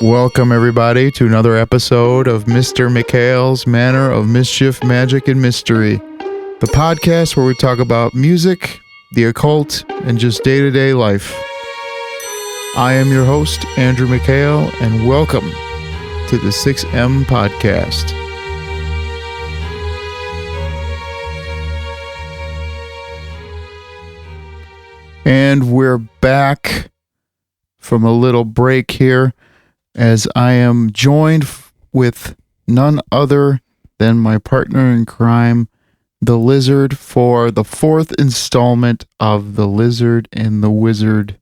Welcome, everybody, to another episode of Mr. Mikhail's Manor of Mischief, Magic, and Mystery, the podcast where we talk about music, the occult, and just day-to-day life. I am your host, Andrew Mikhail, and welcome to the 6M Podcast. And we're back from a little break here, as I am joined with none other than my partner in crime, the Lizard, for the fourth installment of the Lizard and the Wizard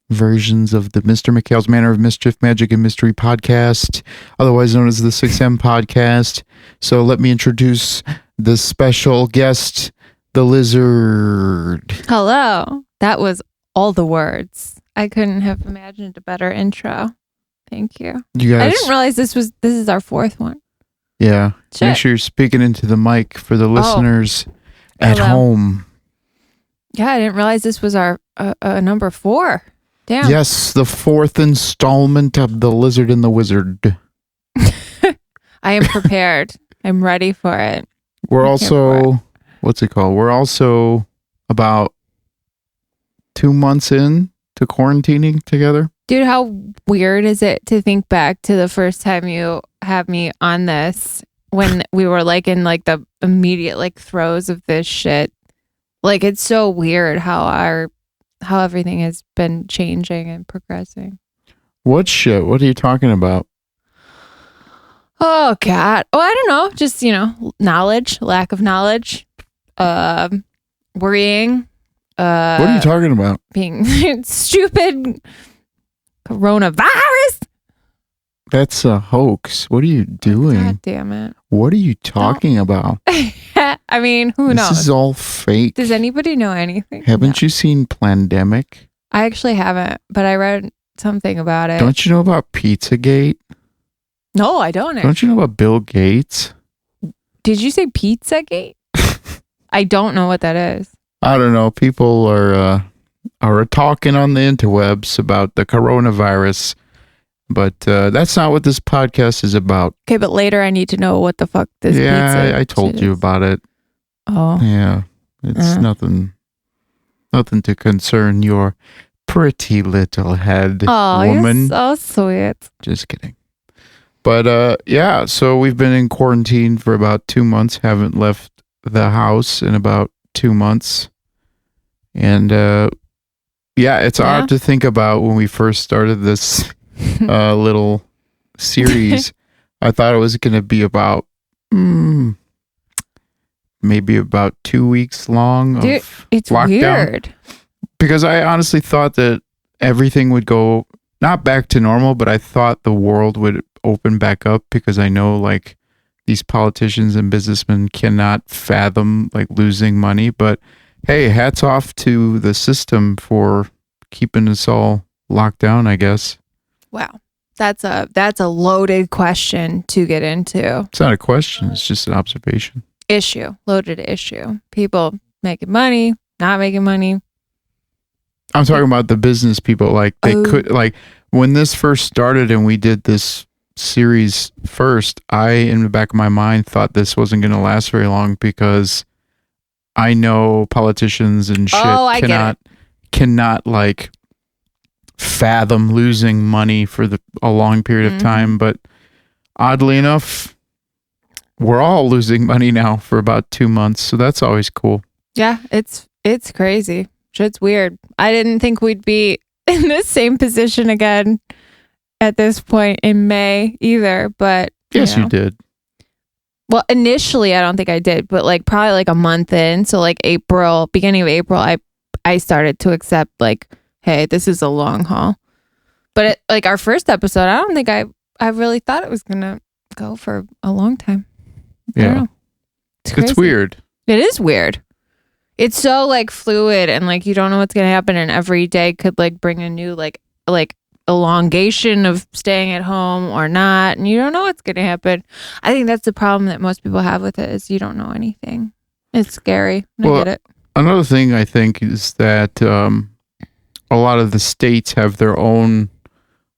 versions of the Mr. Mikhail's Manor of Mischief, Magic, and Mystery podcast, otherwise known as the 6M Podcast. So let me introduce the special guest, the Lizard. Hello. That was all the words. I couldn't have imagined a better intro. Thank you. You guys, I didn't realize this is our fourth one. Yeah. Shit. Make sure you're speaking into the mic for the listeners at home. Yeah, I didn't realize this was our number 4. Damn. Yes, the fourth installment of the Lizard and the Wizard. I am prepared. I'm ready for it. We're also, what's it called? We're also about 2 months in to quarantining together. Dude, how weird is it to think back to the first time you had me on this, when we were like in like the immediate like throes of this shit? Like, it's so weird how everything has been changing and progressing. What shit? What are you talking about? Oh God. Oh, I don't know. Just, knowledge, lack of knowledge, worrying. What are you talking about? Being stupid. Coronavirus. That's a hoax. What are you doing? God damn it. What are you talking about? I mean, who knows? This is all fake. Does anybody know anything? Haven't you seen Plandemic? I actually haven't, but I read something about it. Don't you know about Pizzagate? No, I don't. Don't you know about Bill Gates? Did you say Pizzagate? I don't know what that is. I don't know. People are talking on the interwebs about the coronavirus, but that's not what this podcast is about. Okay, but later I need to know what the fuck this pizza Yeah, I told you about it. Oh. Yeah, it's nothing to concern your pretty little head, woman. You're so sweet. Just kidding. But yeah, so we've been in quarantine for about 2 months, haven't left the house in about 2 months. And yeah, it's odd to think about when we first started this little series. I thought it was going to be about maybe about 2 weeks long of it's lockdown. Weird. Because I honestly thought that everything would go not back to normal, but I thought the world would open back up, because I know like these politicians and businessmen cannot fathom like losing money. But hey, hats off to the system for keeping us all locked down, I guess. Wow. That's a loaded question to get into. It's not a question. It's just an observation. Loaded issue. People making money, not making money. I'm talking about the business people. Like they could, like when this first started and we did this series first, I, in the back of my mind, thought this wasn't going to last very long, because I know politicians and shit cannot like fathom losing money for a long period of time. But oddly enough, we're all losing money now for about 2 months. So that's always cool. Yeah, it's crazy. Shit's weird. I didn't think we'd be in the same position again at this point in May either, but yes, you did. Well, initially I don't think I did, but like probably like a month in, so like beginning of April, I started to accept like, hey, this is a long haul. But like our first episode, I don't think I really thought it was gonna go for a long time. Yeah, it's weird. It is weird. It's so like fluid, and like you don't know what's gonna happen, and every day could like bring a new like elongation of staying at home or not, and you don't know what's gonna happen. I think that's the problem that most people have with it, is you don't know anything. It's scary. I get it. Another thing I think is that a lot of the states have their own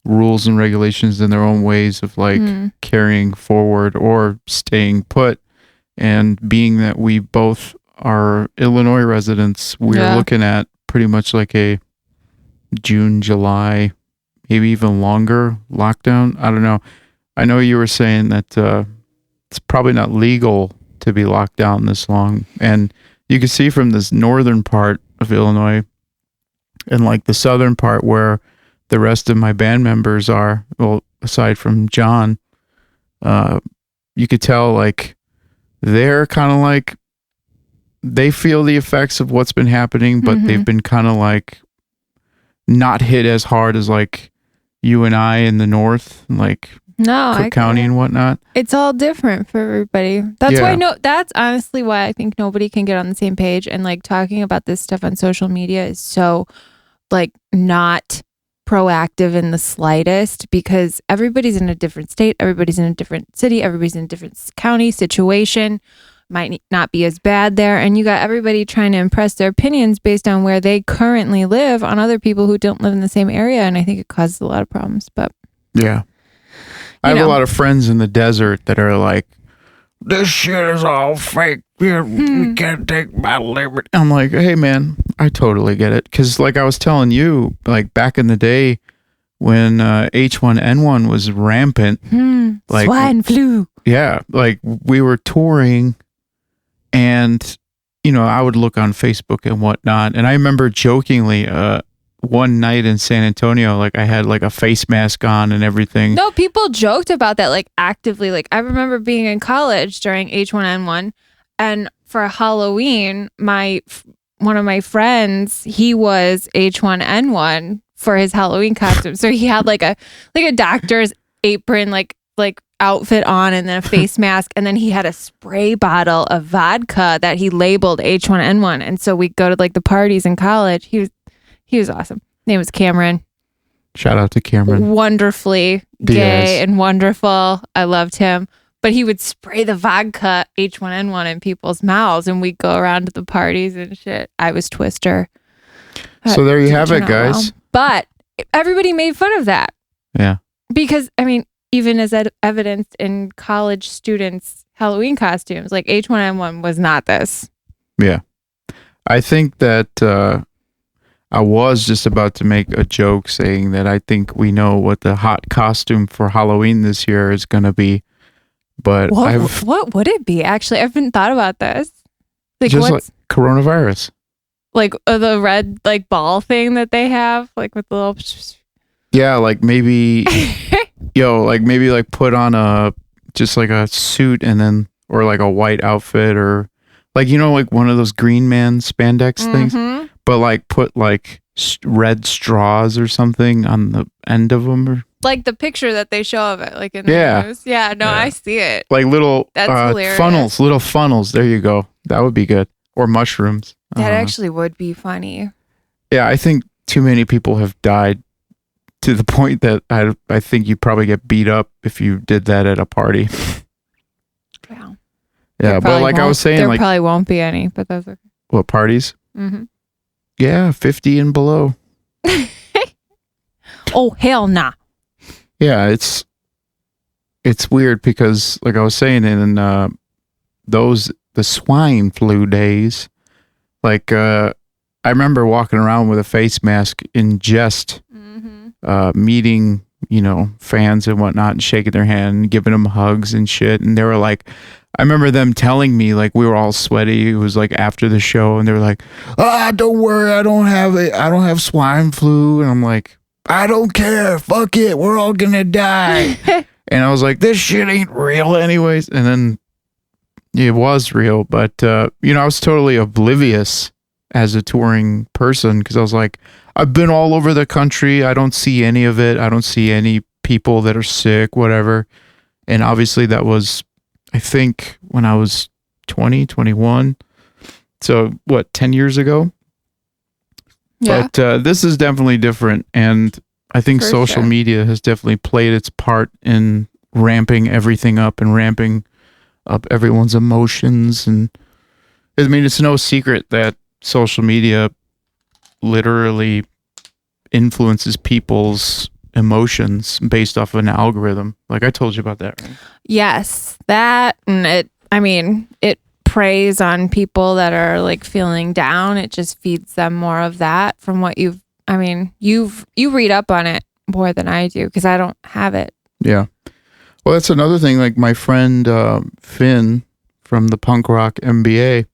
rules and regulations and their own ways of like carrying forward or staying put. And being that we both are Illinois residents, we're looking at pretty much like a June, July, maybe even longer lockdown. I don't know. I know you were saying that it's probably not legal to be locked down this long. And you can see from this northern part of Illinois and like the southern part where the rest of my band members are, well, aside from John, you could tell like they're kind of like, they feel the effects of what's been happening, but they've been kind of like not hit as hard as like you and I in the north, like Cook County and whatnot. It's all different for everybody. That's why that's honestly why I think nobody can get on the same page, and like talking about this stuff on social media is so like not proactive in the slightest, because everybody's in a different state, everybody's in a different city, everybody's in a different county situation. Might not be as bad there, and you got everybody trying to impress their opinions based on where they currently live on other people who don't live in the same area, and I think it causes a lot of problems. But yeah, I have a lot of friends in the desert that are like, this shit is all fake. We can't take my liberty. I'm like, hey man, I totally get it, because like I was telling you, like back in the day when H1N1 was rampant, like swine flu. Yeah, like we were touring. And, you know, I would look on Facebook and whatnot. And I remember jokingly one night in San Antonio, like I had like a face mask on and everything. No, people joked about that like actively. Like I remember being in college during H1N1, and for Halloween, one of my friends, he was H1N1 for his Halloween costume. So he had like a doctor's apron, like outfit on, and then a face mask, and then he had a spray bottle of vodka that he labeled H1N1. And so we go to like the parties in college. He was awesome. His name was Cameron. Shout out to Cameron. Wonderfully gay and wonderful. I loved him. But he would spray the vodka H1N1 in people's mouths, and we'd go around to the parties and shit. I was Twister. So there you have it, guys. Well. But everybody made fun of that. Yeah. Because, I mean, even as evidenced in college students' Halloween costumes, like H1N1 was not this. Yeah. I think that I was just about to make a joke saying that I think we know what the hot costume for Halloween this year is going to be. But what would it be? Actually, I haven't thought about this. Like just like coronavirus. Like the red like ball thing that they have, like with the little. Yeah, like maybe, maybe like put on just like a suit and then, or like a white outfit, or like, you know, like one of those Green Man spandex things, but like put like red straws or something on the end of them, or like the picture that they show of it, like in the news. Yeah, no, I see it. Like little That's little funnels. There you go. That would be good. Or mushrooms. That actually would be funny. Yeah, I think too many people have died to the point that I think you'd probably get beat up if you did that at a party. Wow. Yeah, but like I was saying, there probably won't be any, but that's okay. What, parties? Yeah, 50 and below. Oh, hell nah. Yeah, it's weird because, like I was saying, in the swine flu days, like I remember walking around with a face mask in jest, meeting, you know, fans and whatnot, and shaking their hand and giving them hugs and shit. And they were like, I remember them telling me, like, we were all sweaty. It was like after the show, and they were like, don't worry, I don't have swine flu. And I'm like, I don't care. Fuck it. We're all gonna die. And I was like, this shit ain't real anyways. And then it was real. But, you know, I was totally oblivious as a touring person, because I was like, I've been all over the country. I don't see any of it. I don't see any people that are sick, whatever. And obviously that was, I think, when I was 20, 21. So what, 10 years ago? Yeah. But this is definitely different. And I think social media has definitely played its part in ramping everything up and ramping up everyone's emotions. And I mean, it's no secret that social media literally influences people's emotions based off of an algorithm. Like I told you about that, right? Yes, that, and it preys on people that are like feeling down. It just feeds them more of that from what you read up on it more than I do because I don't have it. Yeah. Well, that's another thing. Like my friend Finn from the Punk Rock MBA,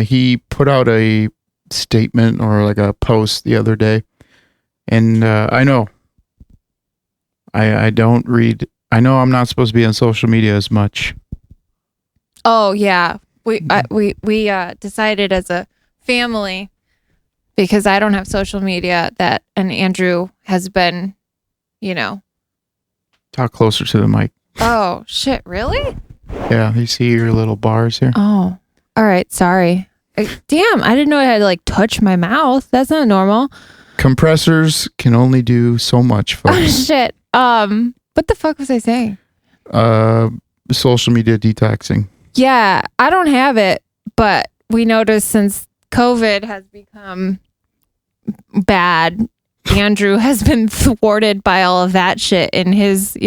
he put out a statement or like a post the other day. And I know I don't read. I know I'm not supposed to be on social media as much. Oh yeah, we decided as a family because I don't have social media and Andrew has been, Talk closer to the mic. Oh shit! Really? Yeah, you see your little bars here. Oh, all right. Sorry. Damn, I didn't know I had to like touch my mouth. That's not normal. Compressors can only do so much, folks. Oh shit. What the fuck was I saying? Social media detoxing. Yeah, I don't have it, but we noticed since COVID has become bad, Andrew has been thwarted by all of that shit in his,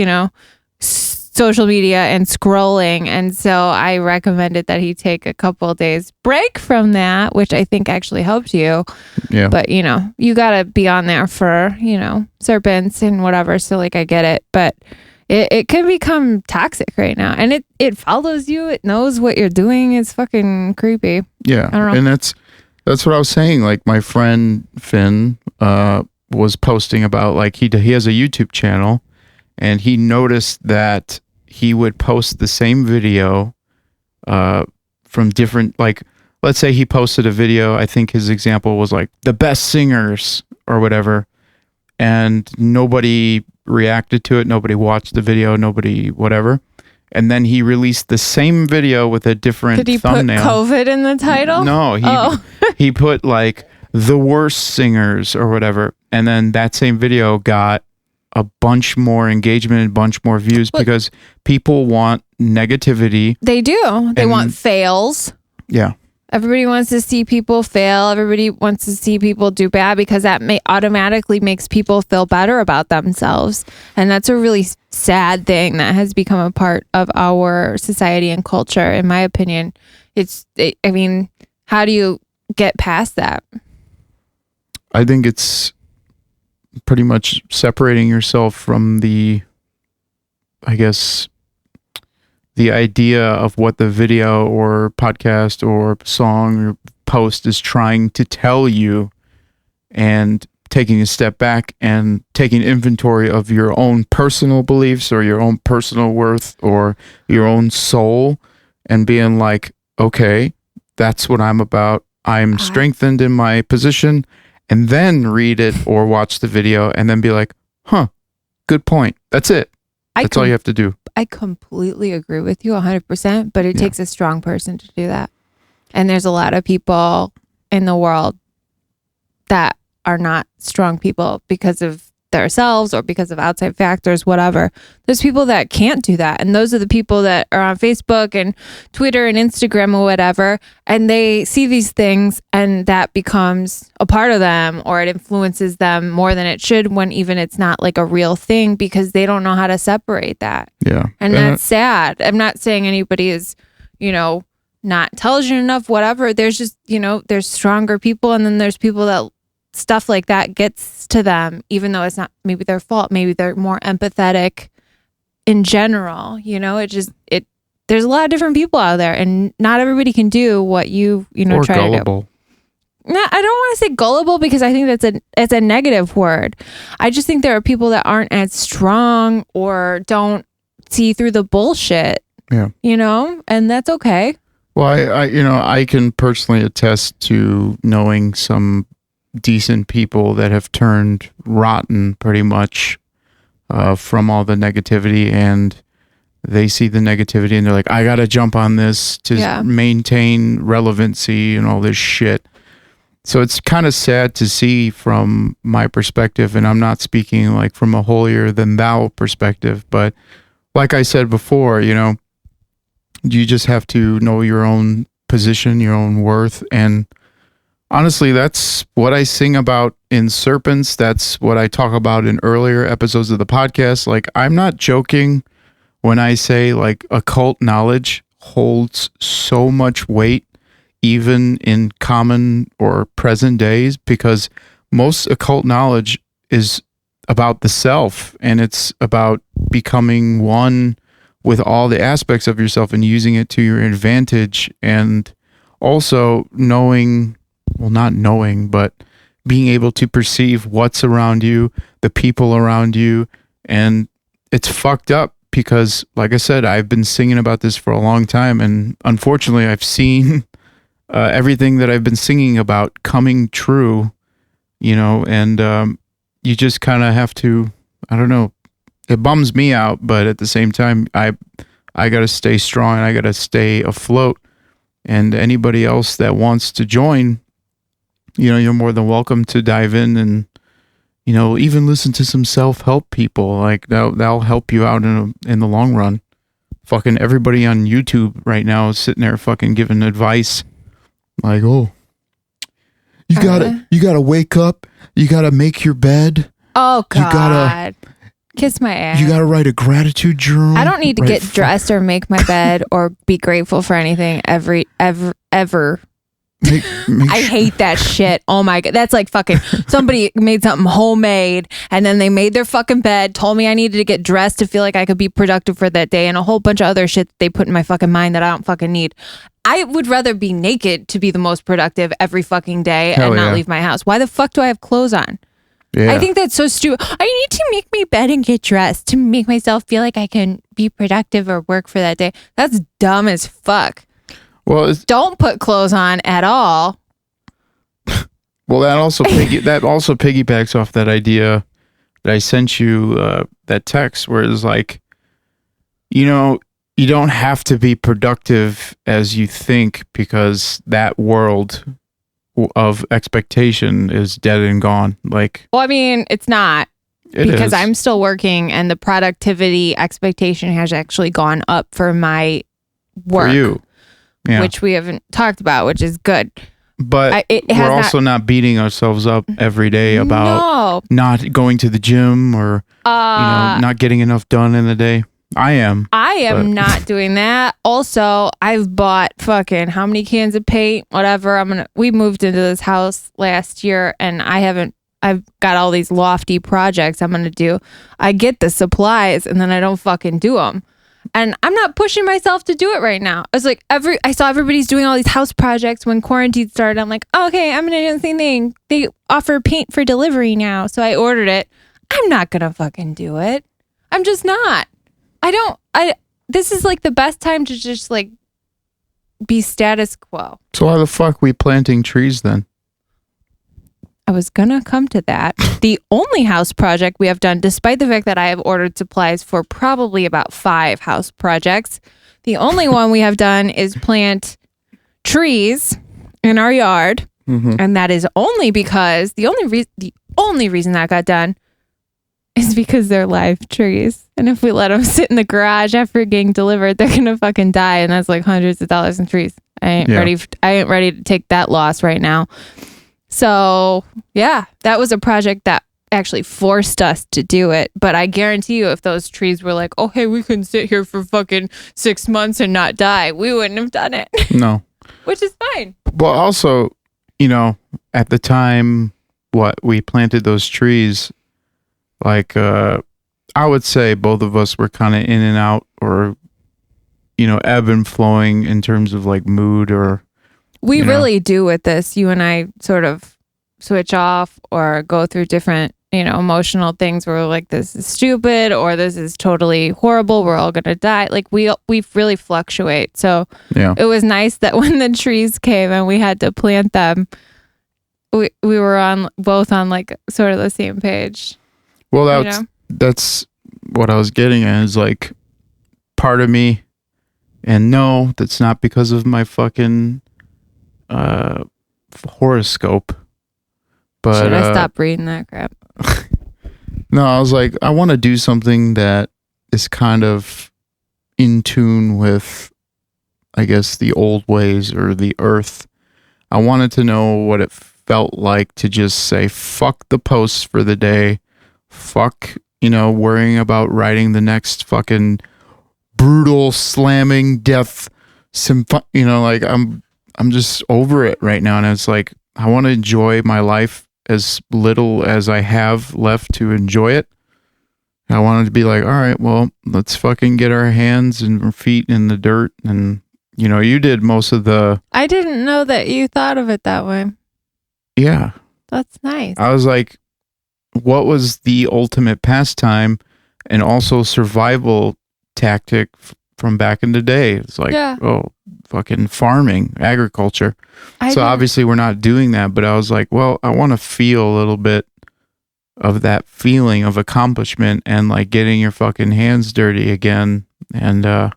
social media and scrolling. And so I recommended that he take a couple of days break from that, which I think actually helped you. Yeah. But, you got to be on there for, serpents and whatever. So like, I get it, but it can become toxic right now. And it follows you. It knows what you're doing. It's fucking creepy. Yeah. I don't know. And that's what I was saying. Like my friend Finn, was posting about like he has a YouTube channel and he noticed that he would post the same video from different, like, let's say he posted a video. I think his example was like the best singers or whatever. And nobody reacted to it. Nobody watched the video. Nobody, whatever. And then he released the same video with a different thumbnail. Did he put COVID in the title? No, he put like the worst singers or whatever. And then that same video got a bunch more engagement and a bunch more views because people want negativity. They do. They want fails. Yeah. Everybody wants to see people fail. Everybody wants to see people do bad because that automatically makes people feel better about themselves. And that's a really sad thing that has become a part of our society and culture, in my opinion. How do you get past that? I think it's pretty much separating yourself from the idea of what the video or podcast or song or post is trying to tell you, and taking a step back and taking inventory of your own personal beliefs or your own personal worth or your own soul and being like, okay, that's what I'm about. I'm strengthened in my position, and then read it or watch the video and then be like, good point. That's it. That's all you have to do. I completely agree with you 100%, but it takes a strong person to do that. And there's a lot of people in the world that are not strong people because of themselves or because of outside factors, whatever. There's people that can't do that. And those are the people that are on Facebook and Twitter and Instagram or whatever. And they see these things and that becomes a part of them, or it influences them more than it should, when even it's not like a real thing, because they don't know how to separate that. Yeah. And that's sad. I'm not saying anybody is, not intelligent enough, whatever. There's just, there's stronger people. And then there's people that stuff like that gets to them, even though it's not maybe their fault. Maybe they're more empathetic in general. There's a lot of different people out there, and not everybody can do what you or try gullible. to do. No, I don't want to say gullible, because I think it's a negative word. I just think there are people that aren't as strong or don't see through the bullshit. Yeah. And that's okay. Well, I can personally attest to knowing some decent people that have turned rotten pretty much from all the negativity, and they see the negativity and they're like, I gotta jump on this to maintain relevancy and all this shit. So it's kind of sad to see from my perspective, and I'm not speaking like from a holier than thou perspective, but like I said before, you just have to know your own position, your own worth, and Honestly, that's what I sing about in Serpents. That's what I talk about in earlier episodes of the podcast. Like, I'm not joking when I say, like, occult knowledge holds so much weight, even in common or present days, because most occult knowledge is about the self, and it's about becoming one with all the aspects of yourself and using it to your advantage, and also knowing, well, not knowing, but being able to perceive what's around you, the people around you. And it's fucked up because, like I said, I've been singing about this for a long time, and unfortunately I've seen everything that I've been singing about coming true, and you just kind of have to, I don't know, it bums me out, but at the same time, I got to stay strong and I got to stay afloat. And anybody else that wants to join, you're more than welcome to dive in and, even listen to some self-help people. Like that'll help you out in the long run. Fucking everybody on YouTube right now is sitting there fucking giving advice. Like, oh, you gotta wake up. You gotta make your bed. Oh God. You gotta kiss my ass. You gotta write a gratitude journal. I don't need to get dressed or make my bed or be grateful for anything ever. I hate that shit. Oh my God. That's like fucking somebody made something homemade and then they made their fucking bed, told me I needed to get dressed to feel like I could be productive for that day, and a whole bunch of other shit they put in my fucking mind that I don't fucking need. I would rather be naked to be the most productive every fucking day and not leave my house. Why the fuck do I have clothes on? Yeah. I think that's so stupid. I need to make my bed and get dressed to make myself feel like I can be productive or work for that day. That's dumb as fuck. Well, don't put clothes on at all. Well, that also piggybacks off that idea that I sent you, that text where it's like, you don't have to be productive as you think, because that world of expectation is dead and gone. Like, well, I mean, it's not, because I'm still working and the productivity expectation has actually gone up for my work. For you. Yeah. Which we haven't talked about, which is good. But we're also not beating ourselves up every day about not going to the gym or not getting enough done in the day. I am not doing that. Also, I've bought fucking how many cans of paint, whatever. We moved into this house last year and I've got all these lofty projects I'm going to do. I get the supplies and then I don't fucking do them. And I'm not pushing myself to do it right now. I was like, I saw everybody's doing all these house projects when quarantine started. I'm like, oh, okay, I'm going to do the same thing. They offer paint for delivery now. So I ordered it. I'm not going to fucking do it. I'm just not. This is like the best time to just like be status quo. So why the fuck we planting trees then? I was going to come to that. The only house project we have done, despite the fact that I have ordered supplies for probably about 5 house projects, the only one we have done is plant trees in our yard. Mm-hmm. And that is only because the only reason that got done is because they're live trees. And if we let them sit in the garage after getting delivered, they're going to fucking die. And that's like hundreds of dollars in trees. I ain't ready to take that loss right now. So, yeah, that was a project that actually forced us to do it. But I guarantee you, if those trees were like, oh, hey, we can sit here for fucking 6 months and not die, we wouldn't have done it. No. Which is fine. Well, also, at the time, we planted those trees, like, I would say both of us were kind of in and out, or, ebb and flowing in terms of like mood or... We really do with this. You and I sort of switch off or go through different, emotional things where we're like, this is stupid or this is totally horrible. We're all going to die. Like we really fluctuate. So It was nice that when the trees came and we had to plant them, we were both on like sort of the same page. Well, that's what I was getting at, is like part of me, and no, that's not because of my fucking horoscope, but should I stop reading that crap? No, I was like, I want to do something that is kind of in tune with, I guess, the old ways or the earth. I wanted to know what it felt like to just say, fuck the posts for the day. Fuck, worrying about writing the next fucking brutal slamming death like I'm just over it right now, and it's like I want to enjoy my life as little as I have left to enjoy it. I wanted to be like, all right, well, let's fucking get our hands and our feet in the dirt, and you did most of the. I didn't know that you thought of it that way. Yeah, that's nice. I was like, what was the ultimate pastime and also survival tactic from back in the day? It's like, fucking farming, agriculture. Obviously we're not doing that, but I was like, well, I want to feel a little bit of that feeling of accomplishment and like getting your fucking hands dirty again. And,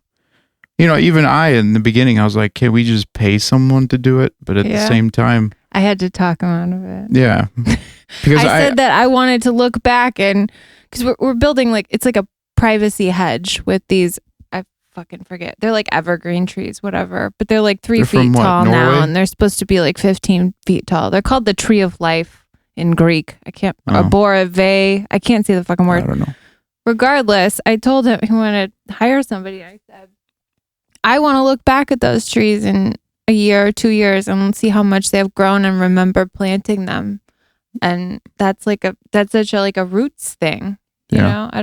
even I, in the beginning, I was like, can we just pay someone to do it? But at the same time, I had to talk him out of it. Yeah. Because I said that I wanted to look back, and because we're building it's like a privacy hedge with these, I fucking forget. They're like evergreen trees, whatever, but they're like 3 feet tall now, and they're supposed to be like 15 feet tall. They're called the tree of life in Greek. I can't, Aborave. I can't say the fucking word. I don't know. Regardless, I told him he wanted to hire somebody. I said, I want to look back at those trees in a year or 2 years and see how much they have grown and remember planting them. And that's such a roots thing. You know, I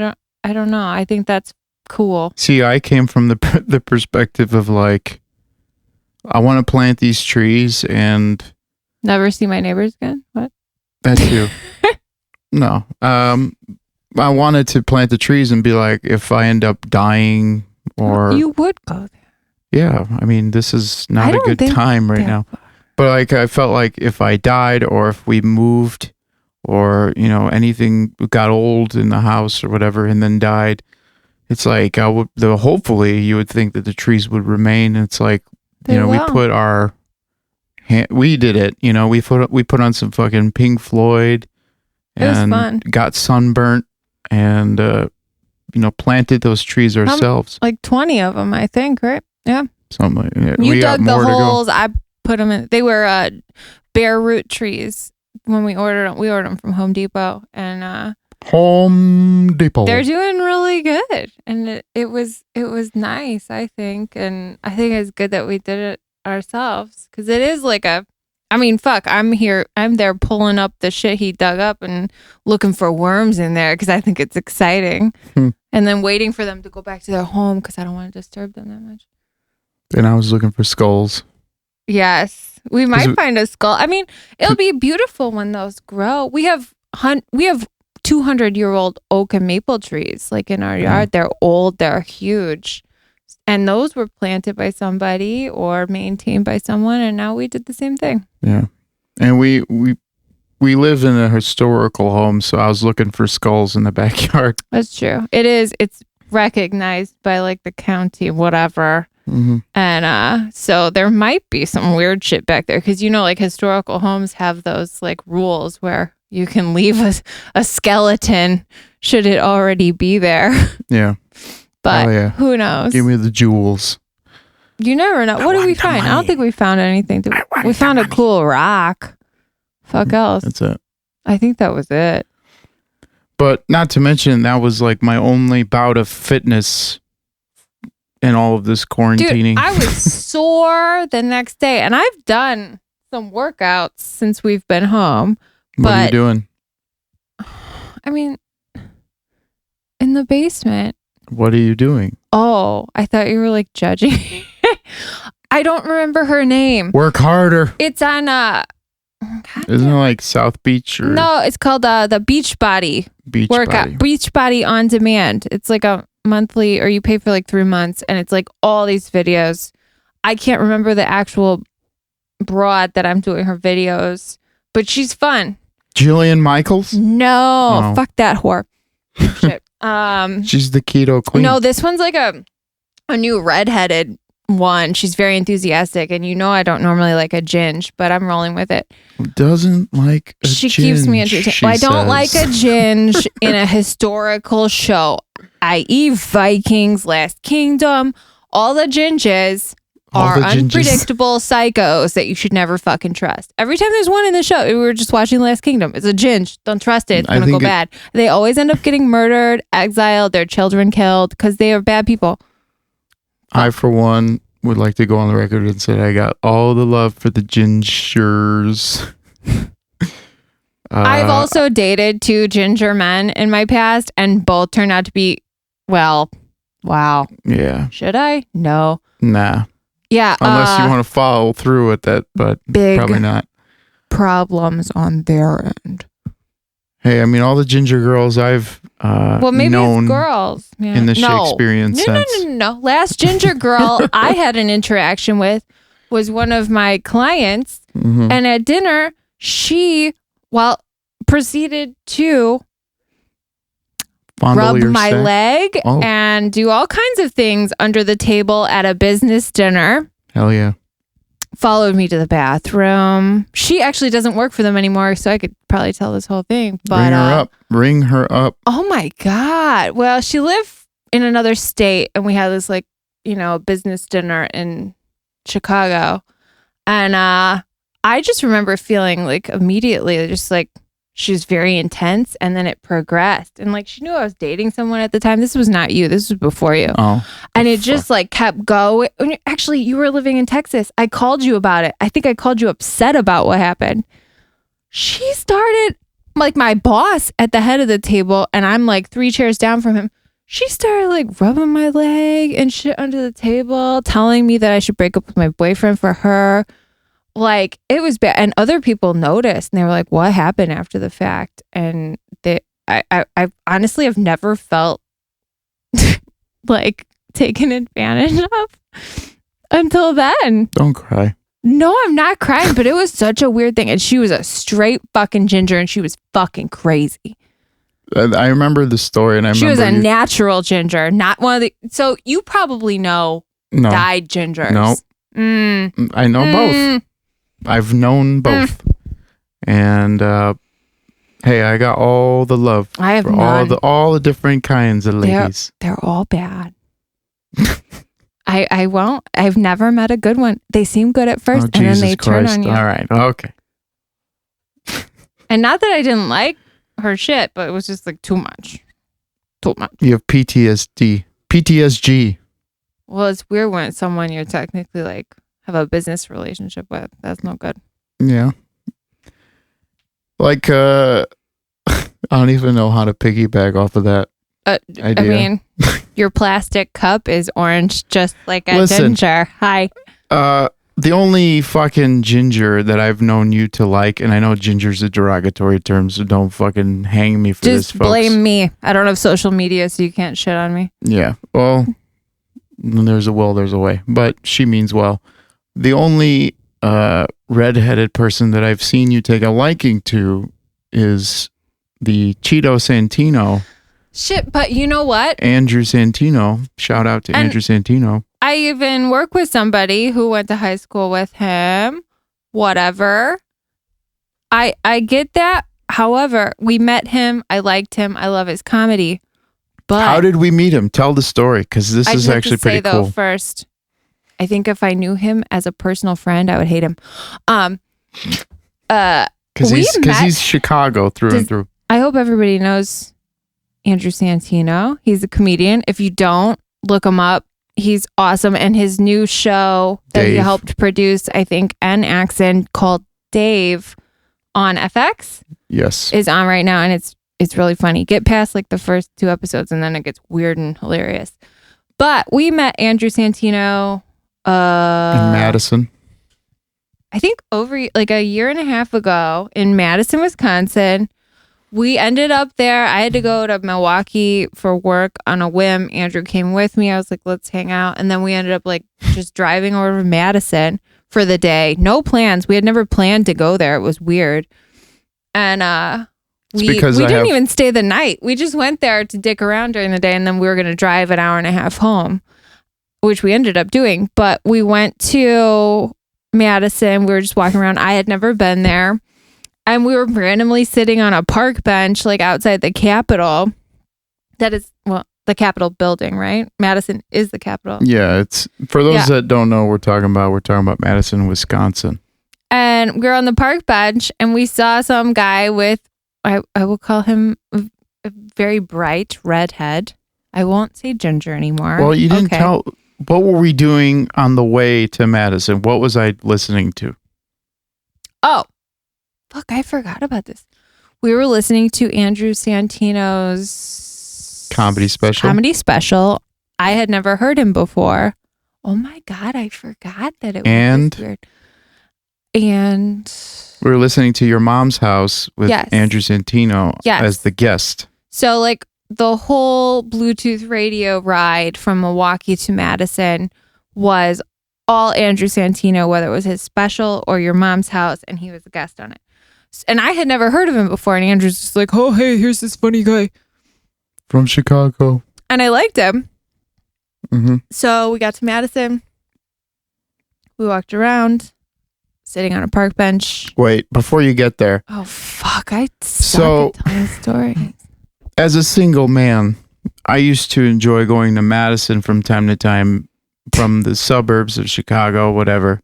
don't know. I think that's cool. See, I came from the perspective of like, I want to plant these trees and never see my neighbors again. What? That too. No. I wanted to plant the trees and be like, if I end up dying or you would go there. Yeah, I mean, this is not a good time right now. But like, I felt like if I died or if we moved or, anything got old in the house or whatever and then died, it's like, hopefully you would think that the trees would remain. It's like, we put our, we did it, we put on some fucking Pink Floyd and got sunburnt and, planted those trees ourselves. Like 20 of them, I think, right? Yeah. Something like that. You dug the holes. I put them in. They were bare root trees when we ordered them. We ordered them from Home Depot, and Home Depot. They're doing really good, and it was nice, I think, and I think it's good that we did it ourselves because it is like I'm there pulling up the shit he dug up and looking for worms in there because I think it's exciting, and then waiting for them to go back to their home because I don't want to disturb them that much. And I was looking for skulls. Yes, we might find a skull. I mean, it'll be beautiful when those grow. We have 200-year-old oak and maple trees like in our yard. They're old. They're huge. And those were planted by somebody or maintained by someone. And now we did the same thing. Yeah. And we live in a historical home. So I was looking for skulls in the backyard. That's true. It's recognized by like the county, whatever. Mm-hmm. And so there might be some weird shit back there. Because, like historical homes have those like rules where you can leave a skeleton should it already be there. Yeah. But who knows? Give me the jewels. You never know. What did we find? I don't think we found anything. We found a cool rock. Fuck else. That's it. I think that was it. But not to mention, that was like my only bout of fitness in all of this quarantining. Dude, I was sore the next day. And I've done some workouts since we've been home. What are you doing? I mean, in the basement. What are you doing? Oh, I thought you were like judging. I don't remember her name. Work harder. It's on isn't it like South Beach or no? It's called the Beach Body workout. Beach Body on Demand. It's like a monthly, or you pay for like 3 months, and it's like all these videos. I can't remember the actual broad that I'm doing her videos, but she's fun. Jillian Michaels? No, fuck that whore. Shit. She's the keto queen. No, this one's like a new redheaded one. She's very enthusiastic, and I don't normally like a ginge, but I'm rolling with it. Doesn't like a she ginge, keeps me entertained. I don't like a ginge in a historical show, i.e. Vikings, Last Kingdom, all the ginges. All are the gingers. unpredictable psychos that you should never fucking trust. Every time there's one in the show, we were just watching Last Kingdom. It's a ginge. Don't trust it. It's going to go bad. They always end up getting murdered, exiled, their children killed because they are bad people. I, for one, would like to go on the record and say I got all the love for the gingers. I've also dated 2 ginger men in my past, and both turned out to be, well, wow. Yeah. Should I? No. Nah. Yeah. Unless you want to follow through with that, but probably not. Problems on their end. Hey, I mean, all the ginger girls I've maybe known it's girls in the Shakespearean sense. No. Last ginger girl I had an interaction with was one of my clients, and at dinner, she proceeded to rub my leg and do all kinds of things under the table at a business dinner. Hell yeah. Followed me to the bathroom. She actually doesn't work for them anymore, so I could probably tell this whole thing. But Ring her up. Oh my God. Well, she lived in another state, and we had this business dinner in Chicago. And I just remember feeling like immediately just like she was very intense, and then it progressed. And like she knew I was dating someone at the time. This was not you. This was before you. Oh. And it just like kept going. Actually, you were living in Texas. I called you about it. I think I called you upset about what happened. She started, like my boss at the head of the table, and I'm like 3 chairs down from him. She started like rubbing my leg and shit under the table, telling me that I should break up with my boyfriend for her. Like it was bad, and other people noticed, and they were like, "What happened?" After the fact, and I honestly have never felt like taken advantage of until then. Don't cry. No, I'm not crying, but it was such a weird thing, and she was a straight fucking ginger, and she was fucking crazy. I remember the story, and she was a natural ginger, not one of the. So you probably know dyed gingers. No, I know both. I've known both, and hey, I got all the love. I have for all the different kinds of ladies. They're all bad. I won't. I've never met a good one. They seem good at first, and then they turn on you. All right, okay. And not that I didn't like her shit, but it was just like too much. Too much. You have PTSG. Well, it's weird when it's someone you're technically like have a business relationship with. That's no good. Yeah. Like, I don't even know how to piggyback off of that idea. I mean, your plastic cup is orange, just like a ginger. Hi. The only fucking ginger that I've known you to like, and I know ginger's a derogatory term, so don't fucking hang me for this, folks. Just blame me. I don't have social media, so you can't shit on me. Yeah. Well, when there's a will, there's a way. But she means well. The only redheaded person that I've seen you take a liking to is the Cheeto Santino. Shit, but you know what? Andrew Santino. Shout out to Andrew Santino. I even work with somebody who went to high school with him. Whatever. I get that. However, we met him. I liked him. I love his comedy. But how did we meet him? Tell the story, because this is actually pretty cool. Though, first, I think if I knew him as a personal friend, I would hate him. Because he's Chicago through and through. I hope everybody knows Andrew Santino. He's a comedian. If you don't, look him up. He's awesome. And his new show that he helped produce, I think, and accent called Dave on FX. Yes. Is on right now, and it's really funny. Get past like the first 2 episodes, and then it gets weird and hilarious. But we met Andrew Santino in Madison. I think over like a year and a half ago in Madison, Wisconsin. We ended up there. I had to go to Milwaukee for work on a whim. Andrew came with me. I was like, let's hang out. And then we ended up like just driving over to Madison for the day. No plans. We had never planned to go there. It was weird. And we didn't even stay the night. We just went there to dick around during the day. And then we were going to drive an hour and a half home, which we ended up doing. But we went to Madison. We were just walking around. I had never been there. And we were randomly sitting on a park bench, like outside the Capitol. That is, well, the Capitol building, right? Madison is the Capitol. Yeah, it's for those that don't know what we're talking about Madison, Wisconsin. And we were on the park bench and we saw some guy with, I will call him a very bright red head. I won't say ginger anymore. Well, you didn't tell, what were we doing on the way to Madison? What was I listening to? Oh, fuck, I forgot about this. We were listening to Andrew Santino's comedy special. I had never heard him before. Oh my God, I forgot that it was weird. And we were listening to Your Mom's House with Andrew Santino as the guest. So like the whole Bluetooth radio ride from Milwaukee to Madison was all Andrew Santino, whether it was his special or Your Mom's House, and he was a guest on it. And I had never heard of him before, and Andrew's just like, oh, hey, here's this funny guy. From Chicago. And I liked him. Mm-hmm. So we got to Madison. We walked around, sitting on a park bench. Wait, before you get there. Oh, fuck. I suck at telling stories. As a single man, I used to enjoy going to Madison from time to time from the suburbs of Chicago, whatever,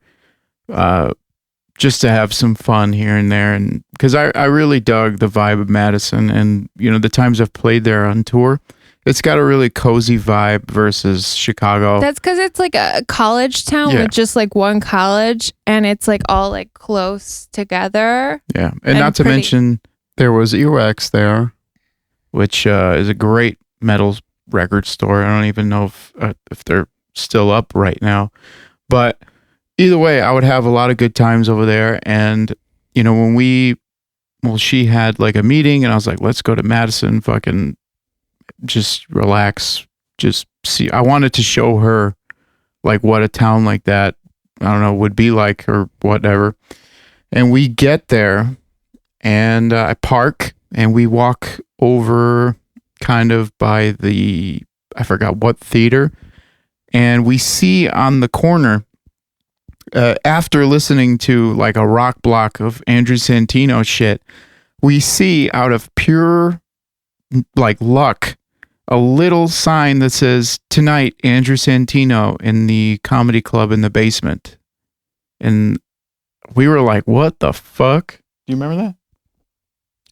just to have some fun here and there. And because I really dug the vibe of Madison, and, you know, the times I've played there on tour, it's got a really cozy vibe versus Chicago. That's because it's like a college town with just like one college, and it's like all like close together. Yeah. And not to mention there was Earwax there, which is a great metal record store. I don't even know if they're still up right now. But either way, I would have a lot of good times over there. And, you know, when she had like a meeting and I was like, let's go to Madison, fucking just relax, just see. I wanted to show her like what a town like that, I don't know, would be like or whatever. And we get there and I park and we walk over kind of by I forgot what theater. And we see on the corner, after listening to like a rock block of Andrew Santino shit, we see out of pure like luck, a little sign that says, tonight, Andrew Santino in the comedy club in the basement. And we were like, what the fuck? Do you remember that?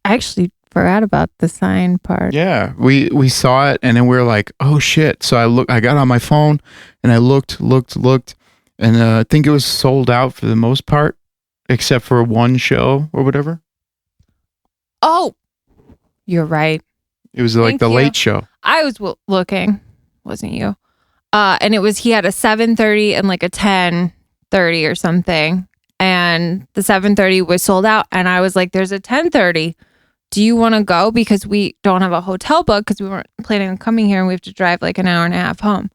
I actually forgot about the sign part. Yeah, we saw it and then we were like, oh shit. So I got on my phone and I looked, and I think it was sold out for the most part, except for one show or whatever. Oh, you're right. It was like the late show. I was looking, wasn't you? And he had a 7:30 and like a 10:30 or something. And the 7:30 was sold out. And I was like, there's a 10:30. Do you want to go? Because we don't have a hotel book because we weren't planning on coming here and we have to drive like an hour and a half home.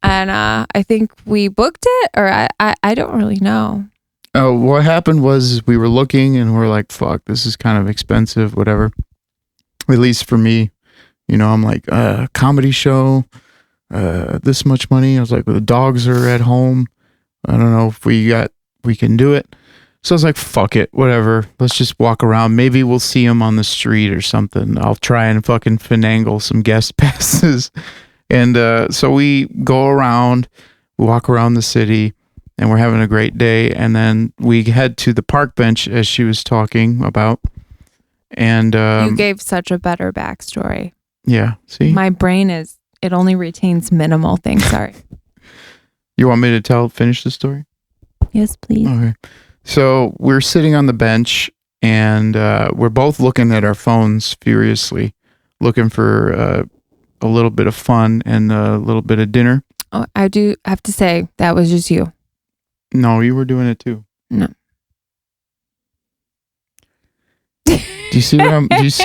And I think we booked it, or I don't really know. Oh, what happened was we were looking and we're like, fuck, this is kind of expensive, whatever. At least for me, you know, I'm like, comedy show, this much money. I was like, well, the dogs are at home. I don't know if we can do it. So I was like, fuck it, whatever. Let's just walk around. Maybe we'll see him on the street or something. I'll try and fucking finagle some guest passes. And so we go around, we walk around the city, and we're having a great day. And then we head to the park bench as she was talking about. And you gave such a better backstory. Yeah, see? My brain it only retains minimal things. Sorry. You want me to finish the story? Yes, please. Okay. So we're sitting on the bench and we're both looking at our phones furiously, looking for a little bit of fun and a little bit of dinner. Oh, I do have to say that was just you. No, you were doing it too. No. Do you see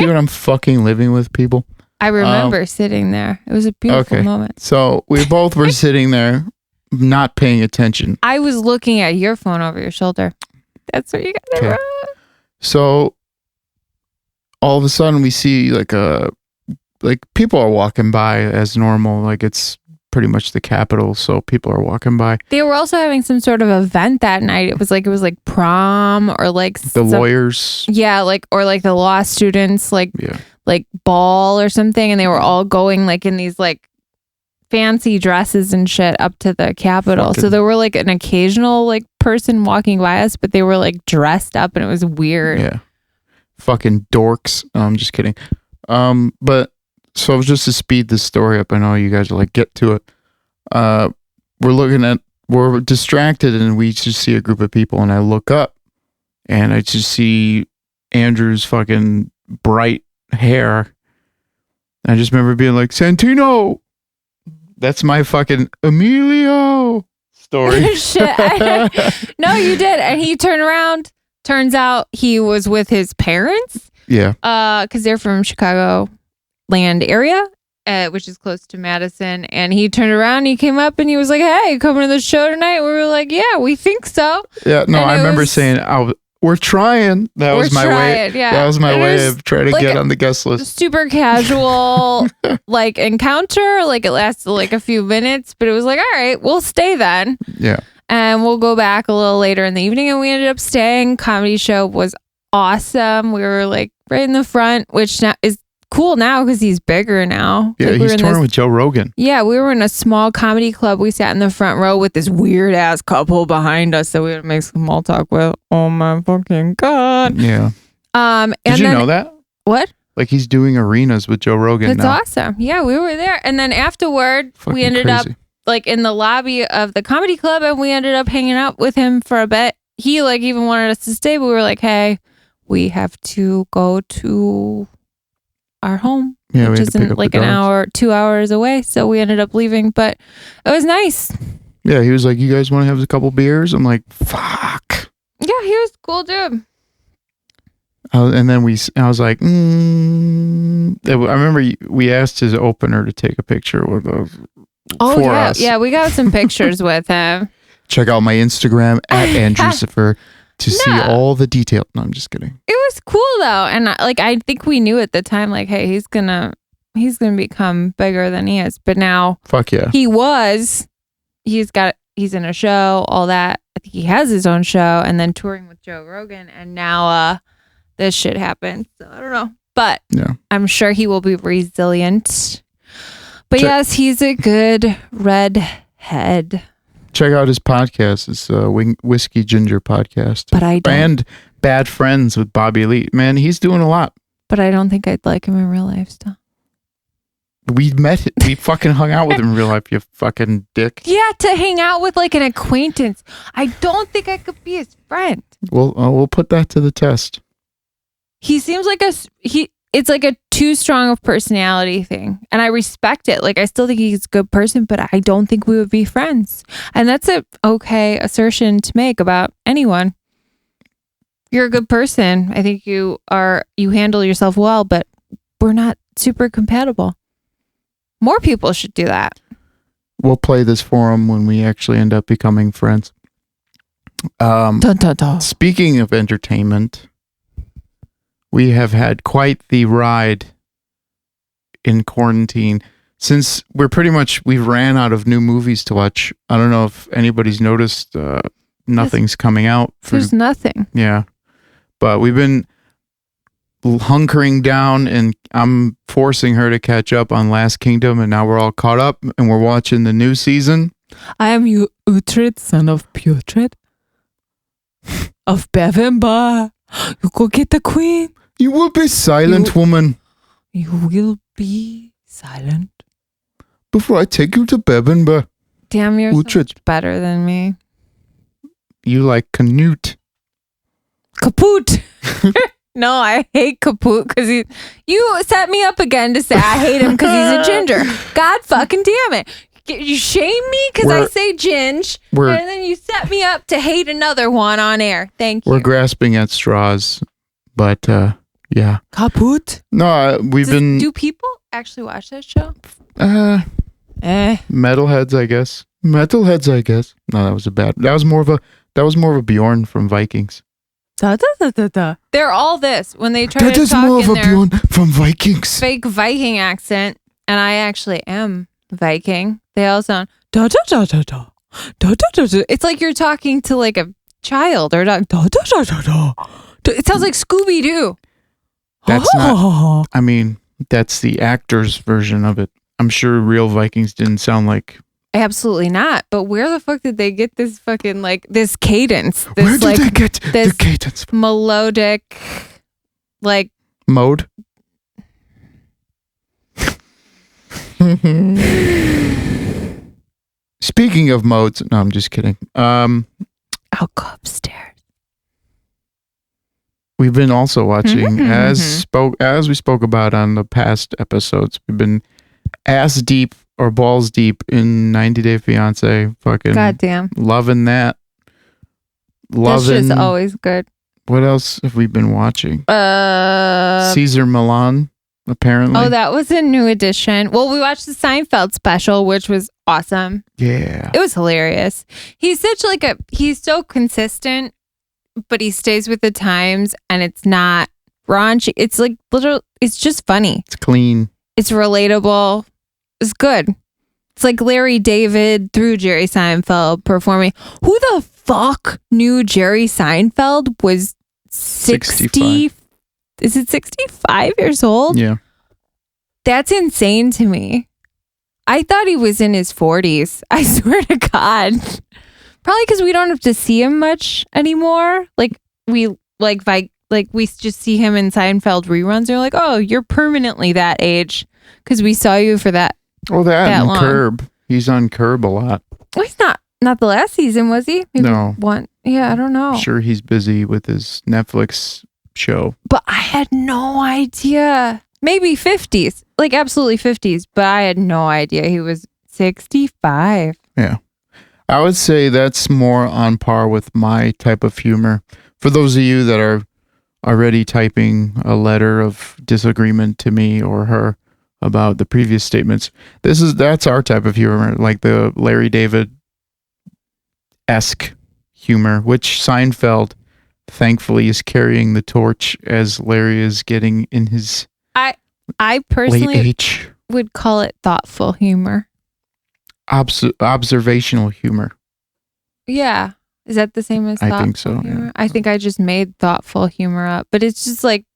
what I'm fucking living with, people? I remember sitting there. It was a beautiful moment. So we both were sitting there, not paying attention. I was looking at your phone over your shoulder. That's what you got to run. So all of a sudden we see like people are walking by as normal. Like it's pretty much the Capitol, so people are walking by. They were also having some sort of event that night. It was prom or like the lawyers. Yeah, or the law students like ball or something, and they were all going like in these like fancy dresses and shit up to the Capitol. So there were like an occasional like person walking by us, but they were like dressed up, and it was weird. Yeah, fucking dorks. No, I'm just kidding. But so just to speed this story up, I know you guys are like, get to it. We're distracted, and we just see a group of people, and I look up, and I just see Andrew's fucking bright hair. I just remember being like, Santino. That's my fucking Emilio story. Shit. No, you did. And he turned around. Turns out he was with his parents. Yeah. Because they're from Chicago land area, which is close to Madison. And he turned around, he came up, and he was like, hey, coming to the show tonight? We were like, yeah, we think so. Yeah, no, I remember saying, we're trying. That was my way. Yeah. That was my way of trying to like get on the guest list. Super casual, like encounter. Like it lasted like a few minutes, but it was like, all right, we'll stay then. Yeah. And we'll go back a little later in the evening, and we ended up staying. Comedy show was awesome. We were like right in the front, which now is cool now because he's bigger now. Yeah, like he's touring with Joe Rogan. Yeah, we were in a small comedy club. We sat in the front row with this weird ass couple behind us that we had to make small talk with. Oh my fucking God. Yeah. Did you know that? What? Like he's doing arenas with Joe Rogan now. That's awesome. Yeah, we were there. And then afterward, we ended up like in the lobby of the comedy club, and we ended up hanging out with him for a bit. He like even wanted us to stay, but we were like, hey, we have to go to our home, which isn't like an hour, 2 hours away. So we ended up leaving, but it was nice. Yeah, he was like, you guys want to have a couple beers? I'm like, fuck. Yeah, he was a cool dude. And then I was like, I remember we asked his opener to take a picture with us. Oh, yeah. Us. Yeah, we got some pictures with him. Check out my Instagram at Andrewsifer to see all the detail. No, I'm just kidding. It was cool though. And like, I think we knew at the time, like, hey, he's gonna become bigger than he is. But now, fuck yeah. He's in a show, all that. I think he has his own show, and then touring with Joe Rogan. And now, this shit happened. So I don't know, but yeah. I'm sure he will be resilient. But yes, he's a good redhead. Check out his podcast. It's Whiskey Ginger podcast. But I don't. And Bad Friends with Bobby Lee. Man, he's doing a lot. But I don't think I'd like him in real life still. We fucking hung out with him in real life, you fucking dick. Yeah, to hang out with like an acquaintance. I don't think I could be his friend. We'll put that to the test. He seems like it's like a too strong of personality thing. And I respect it. Like, I still think he's a good person, but I don't think we would be friends. And that's a okay assertion to make about anyone. You're a good person. I think you handle yourself well, but we're not super compatible. More people should do that. We'll play this for him when we actually end up becoming friends. Dun, dun, dun. Speaking of entertainment, we have had quite the ride in quarantine. Since we've ran out of new movies to watch. I don't know if anybody's noticed, nothing's coming out. There's nothing. Yeah. But we've been hunkering down, and I'm forcing her to catch up on Last Kingdom, and now we're all caught up, and we're watching the new season. I am you, Uhtred, son of Putrid, of Bevemba. You go get the queen. You will be silent, woman. You will be silent. Before I take you to Bevemba. Damn, you're so much better than me. You like Canute. Kaput. No, I hate Kaput because you set me up again to say I hate him because he's a ginger. God fucking damn it. You shame me because I say ginge, and then you set me up to hate another one on air. Thank you. We're grasping at straws, but yeah. Kaput? No, do people actually watch that show? Metalheads, I guess. No, that was more of a Bjorn from Vikings. Da, da, da, da, da. They're all this when they try to talk That is more of a Bjorn from Vikings. Fake Viking accent, and I actually am Viking. They all sound da da da da da da da da. It's like you're talking to like a child or da da da da da. It sounds like Scooby Doo. That's I mean, that's the actor's version of it. I'm sure real Vikings didn't sound like. Absolutely not. But where the fuck did they get this fucking like this cadence? This, Where did they get the cadence? Melodic, like mode. Speaking of modes, no, I'm just kidding. I'll go upstairs. We've been also watching as we spoke about on the past episodes. We've been ass deep or balls deep in 90 Day Fiance. Fucking goddamn, loving that. That's just always good. What else have we been watching? Caesar Milan, apparently. Oh, that was a new edition. Well, we watched the Seinfeld special, which was awesome. Yeah, it was hilarious. He's he's so consistent, but he stays with the times, and it's not raunchy. It's like literal. It's just funny. It's clean. It's relatable. It's good. It's like Larry David through Jerry Seinfeld performing. Who the fuck knew Jerry Seinfeld was 60? 65. Is it 65 years old? Yeah. That's insane to me. I thought he was in his 40s. I swear to God. Probably because we don't have to see him much anymore. Like we just see him in Seinfeld reruns. They're like, oh, you're permanently that age because we saw you for that. Oh, that and long. Curb. He's on Curb a lot. Well, he's not the last season, was he? Maybe no. One. Yeah, I don't know. I'm sure he's busy with his Netflix show. But I had no idea. Maybe 50s, like absolutely 50s. But I had no idea he was 65. Yeah. I would say that's more on par with my type of humor. For those of you that are already typing a letter of disagreement to me or her about the previous statements, that's our type of humor, like the Larry David-esque humor, which Seinfeld thankfully is carrying the torch as Larry is getting in his I personally late age. Would call it thoughtful humor. Observational humor. Yeah. Is that the same as thoughtful I think so. humor? Yeah. I think I just made thoughtful humor up, but it's just like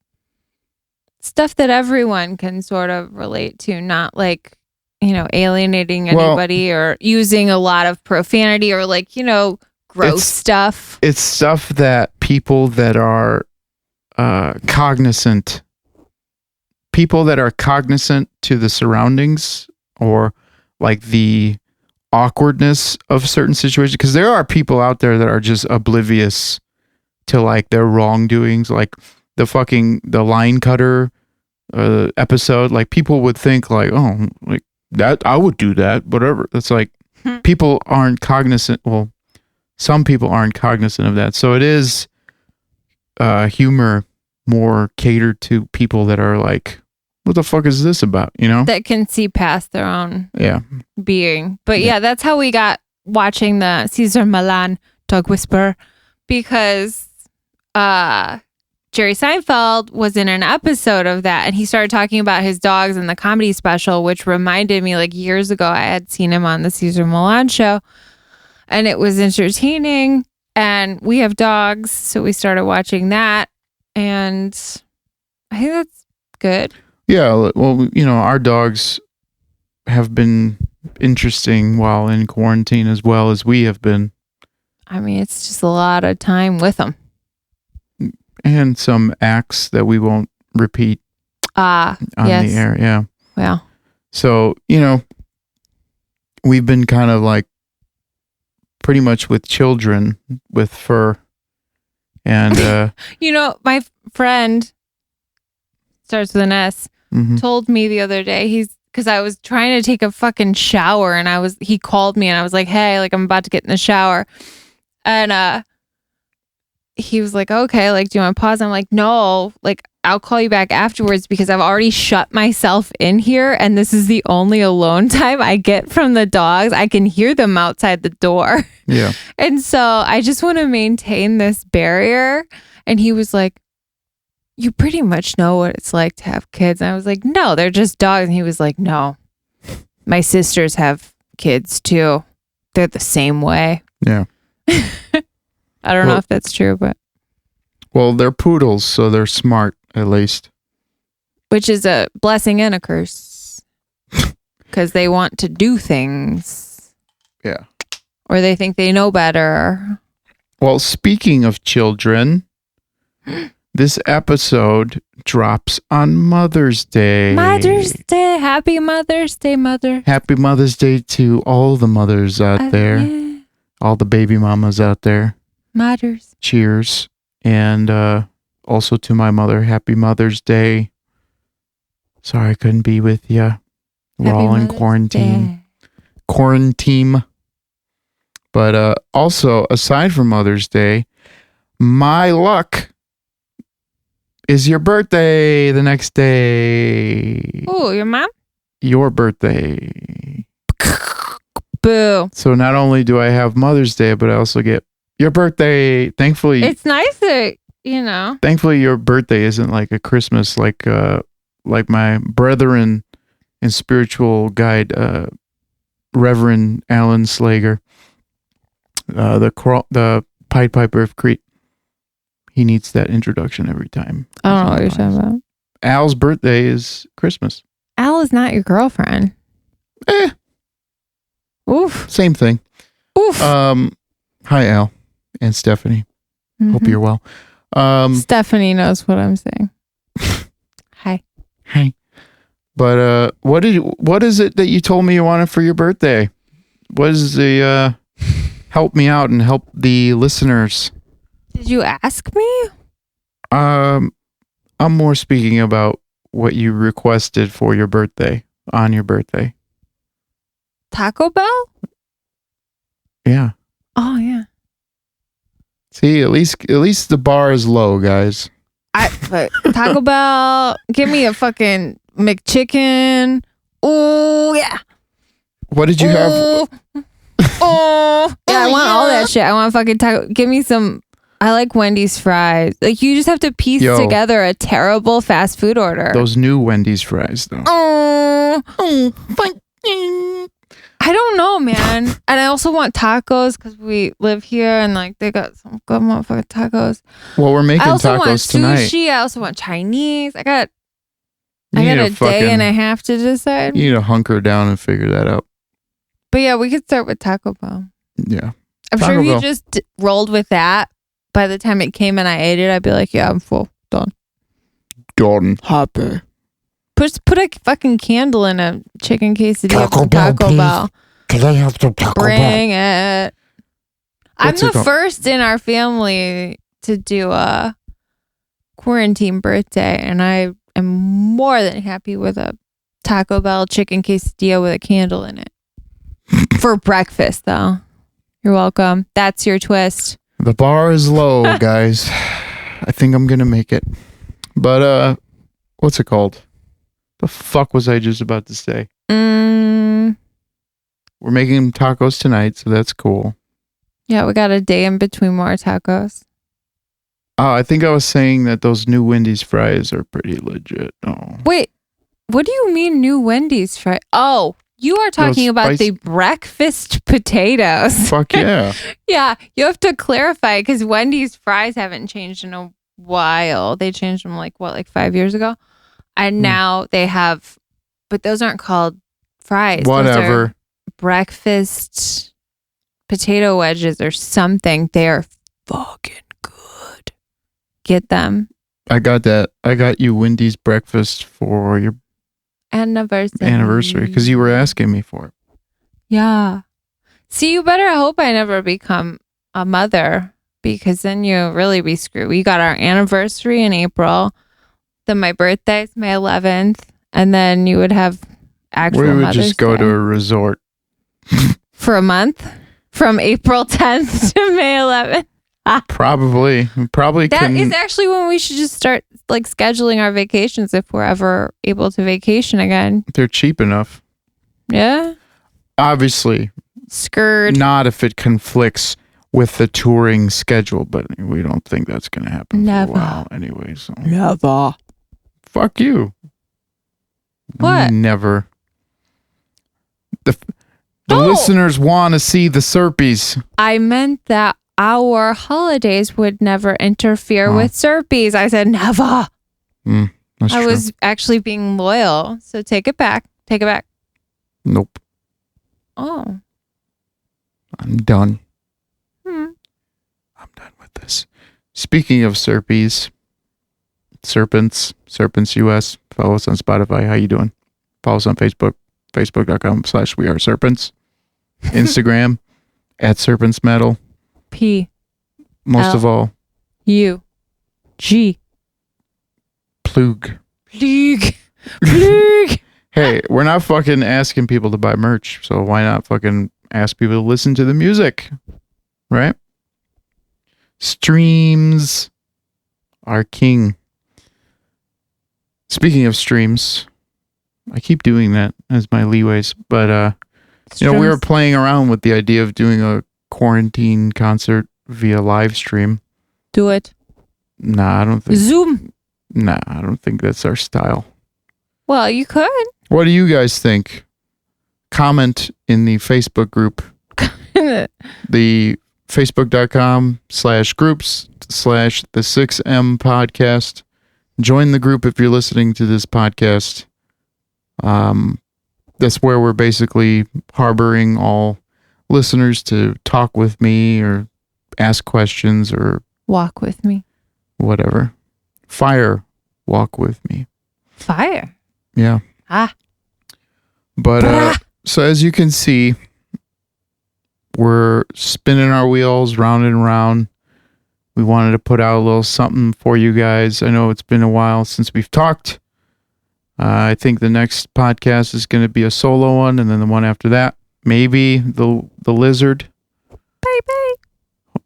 stuff that everyone can sort of relate to, not like, alienating anybody or using a lot of profanity or like, gross stuff. It's stuff that people that are cognizant to the surroundings or like the awkwardness of certain situations, because there are people out there that are just oblivious to like their wrongdoings, like the line cutter episode. Like people would think like, oh, like that I would do that, whatever. That's like people aren't cognizant. Well, some people aren't cognizant of that. So it is humor more catered to people that are like, what the fuck is this about? That can see past their own being. But yeah, that's how we got watching the Caesar Milan Dog Whisperer, because Jerry Seinfeld was in an episode of that and he started talking about his dogs in the comedy special, which reminded me like years ago I had seen him on the Caesar Milan show and it was entertaining, and we have dogs, so we started watching that, and I think that's good. Yeah, well, our dogs have been interesting while in quarantine as well as we have been. I mean, it's just a lot of time with them. And some acts that we won't repeat on the air. Yeah. Well. So, we've been kind of like pretty much with children with fur. And, my friend starts with an S. Told me the other day, because I was trying to take a fucking shower and he called me and I was like, hey, like I'm about to get in the shower. And he was like, okay, like, do you want to pause? I'm like, no, like I'll call you back afterwards because I've already shut myself in here and this is the only alone time I get from the dogs. I can hear them outside the door. Yeah. And so I just want to maintain this barrier. And he was like, you pretty much know what it's like to have kids. And I was like, no, they're just dogs. And he was like, no, my sisters have kids too. They're the same way. Yeah. I don't know if that's true, but. Well, they're poodles, so they're smart, at least. which is a blessing and a curse because they want to do things. Yeah. Or they think they know better. Well, speaking of children, this episode drops on Mother's Day. Mother's Day. Happy Mother's Day, Mother. Happy Mother's Day to all the mothers out there. Yeah. All the baby mamas out there. Mothers. Cheers. And also to my mother, happy Mother's Day. Sorry I couldn't be with you. We're all in quarantine. Quarantine. But also, aside from Mother's Day, my luck is your birthday the next day. Oh, your mom? Your birthday. Boo. So not only do I have Mother's Day, but I also get your birthday. Thankfully, It's nice that, you know. Thankfully, your birthday isn't like a Christmas like my brethren and spiritual guide, Reverend Alan Slager, the Pied Piper of Crete. He needs that introduction every time. I don't know what you're talking about. Al's birthday is Christmas. Al is not your girlfriend. Oof. Same thing. Oof. Hi, Al and Stephanie. Hope you're well. Stephanie knows what I'm saying. Hi. Hey. But what is it that you told me you wanted for your birthday? What is the help me out and help the listeners? Did you ask me? I'm more speaking about what you requested for your birthday, on your birthday. Taco Bell? Yeah. Oh yeah. See, at least the bar is low, guys. But Taco Bell, give me a fucking McChicken. Oh yeah. What did you have? Oh yeah, I want all that shit. I want fucking taco. Give me some. I like Wendy's fries. Like you just have to piece together a terrible fast food order. Those new Wendy's fries, though. I don't know, man. And I also want tacos because we live here and like they got some good motherfucking tacos. Well, we're making I also tacos want tonight. sushi. I also want Chinese. I got You need a day and a half to decide. You need to hunker down and figure that out. But yeah, we could start with Taco Bell. Yeah. I'm Taco sure if you Bell. just rolled with that, by the time it came and I ate it, I'd be like, yeah, I'm full. Done. Done. Happy. Put a fucking candle in a chicken quesadilla from Bell, Taco please. Bell. Can I have some Taco Bell? Bring it. What's I'm it the called? first in our family to do a quarantine birthday, and I am more than happy with a Taco Bell chicken quesadilla with a candle in it. For breakfast, though. You're welcome. That's your twist. The bar is low, guys. I think I'm gonna make it. But what's it called? The fuck was I just about to say? We're making tacos tonight, so that's cool. Yeah, we got a day in between more tacos. Oh, I think I was saying that those new Wendy's fries are pretty legit. Oh. Wait, what do you mean new Wendy's fry? Oh, you are talking Those about spicy- the breakfast potatoes. Fuck yeah. Yeah, you have to clarify because Wendy's fries haven't changed in a while. They changed them like 5 years ago? And now they have, but those aren't called fries. Those Whatever. are breakfast potato wedges or something. They are fucking good. Get them. I got that. I got you Wendy's breakfast for your Anniversary. because you were asking me for it. Yeah. See, you better hope I never become a mother because then you'll really be screwed. We got our anniversary in April. Then my birthday's May 11th. And then you would have actual We would Mother's just go Day. to a resort. For a month? From April 10th to May 11th? Probably. We probably That couldn't. is actually when we should just start like scheduling our vacations if we're ever able to vacation again. They're cheap enough. Yeah? Obviously, Skirt. not if it conflicts with the touring schedule, but we don't think that's going to happen Never. for a while anyway. So Never. fuck you. What? Never. The No. listeners want to see the Serpies. I meant that our holidays would never interfere Oh. with Serpies. I said never. That's I true. was actually being loyal. So take it back. Take it back. Nope. Oh. I'm done. Hmm. I'm done with this. Speaking of serpents, US. Follow us on Spotify. How you doing? Follow us on Facebook, facebook.com/weareserpents. Instagram, @serpentsmetal. P. Most L. of all, U. G. plug. Plug. Plug. Hey, we're not fucking asking people to buy merch, so why not fucking ask people to listen to the music, right? Streams are king. Speaking of streams, I keep doing that as my leeways, but we were playing around with the idea of doing a quarantine concert via live stream. Do it. Nah, I don't think. Zoom. Nah, I don't think that's our style. Well, you could. What do you guys think? Comment in the Facebook group. The facebook.com/groups/the 6M podcast. Join the group if you're listening to this podcast. That's where we're basically harboring all listeners to talk with me or ask questions or Walk with me. whatever. Walk with me. Fire. Yeah. Ah. But so as you can see, we're spinning our wheels round and round. We wanted to put out a little something for you guys. I know it's been a while since we've talked. I think the next podcast is going to be a solo one, and then the one after that, maybe the lizard. Bye.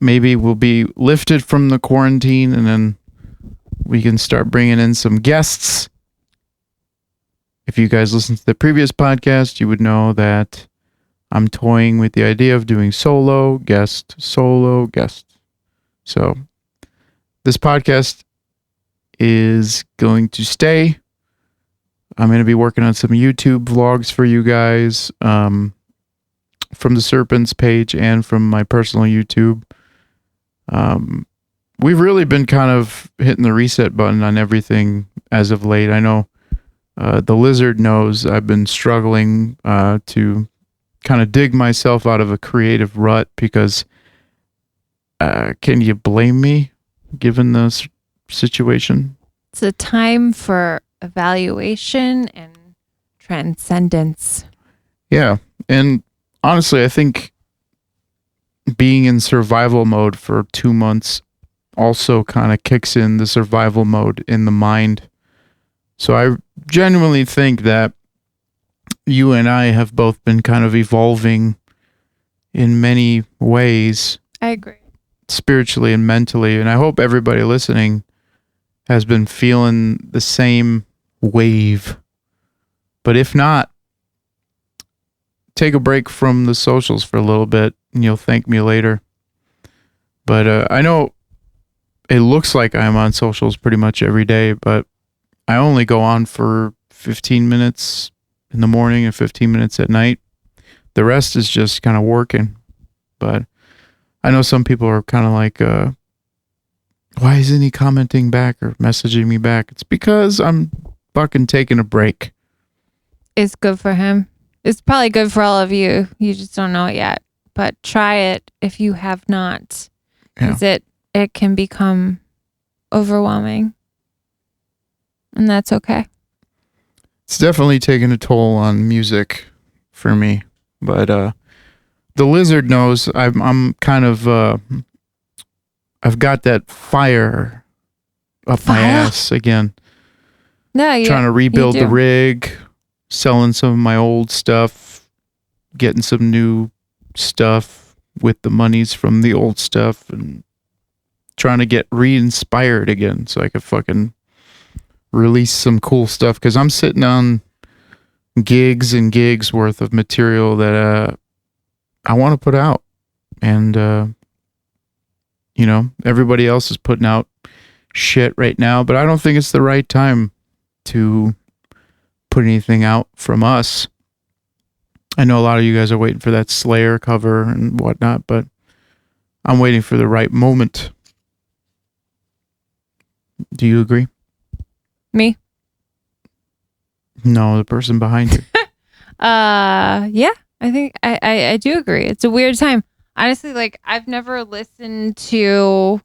Maybe we'll be lifted from the quarantine, and then we can start bringing in some guests. If you guys listened to the previous podcast, you would know that I'm toying with the idea of doing solo guest. So this podcast is going to stay. I'm going to be working on some YouTube vlogs for you guys from the Serpents page and from my personal YouTube. We've really been kind of hitting the reset button on everything as of late. I know the lizard knows I've been struggling to kind of dig myself out of a creative rut because can you blame me given the situation? It's a time for evaluation and transcendence. Yeah. And honestly, I think being in survival mode for 2 months also kind of kicks in the survival mode in the mind. So I genuinely think that you and I have both been kind of evolving in many ways. I agree. Spiritually and mentally. And I hope everybody listening has been feeling the same wave. But if not, take a break from the socials for a little bit and you'll thank me later. But I know it looks like I'm on socials pretty much every day, but I only go on for 15 minutes in the morning and 15 minutes at night. The rest is just kind of working. But I know some people are kind of like, why isn't he commenting back or messaging me back? It's because I'm fucking taking a break. It's good for him. It's probably good for all of you. You just don't know it yet. But try it if you have not. Because it can become overwhelming. And that's okay. It's definitely taken a toll on music for me. But the lizard knows I'm kind of I've got that fire up my ass again. No, you trying to rebuild the rig, selling some of my old stuff, getting some new stuff with the monies from the old stuff, and trying to get re-inspired again so I could fucking release some cool stuff. Because I'm sitting on gigs and gigs worth of material that I want to put out. And, everybody else is putting out shit right now, but I don't think it's the right time to put anything out from us. I know a lot of you guys are waiting for that Slayer cover and whatnot, but I'm waiting for the right moment. Do you agree? Me? No, the person behind you. Yeah, I think I do agree. It's a weird time. Honestly, like I've never listened to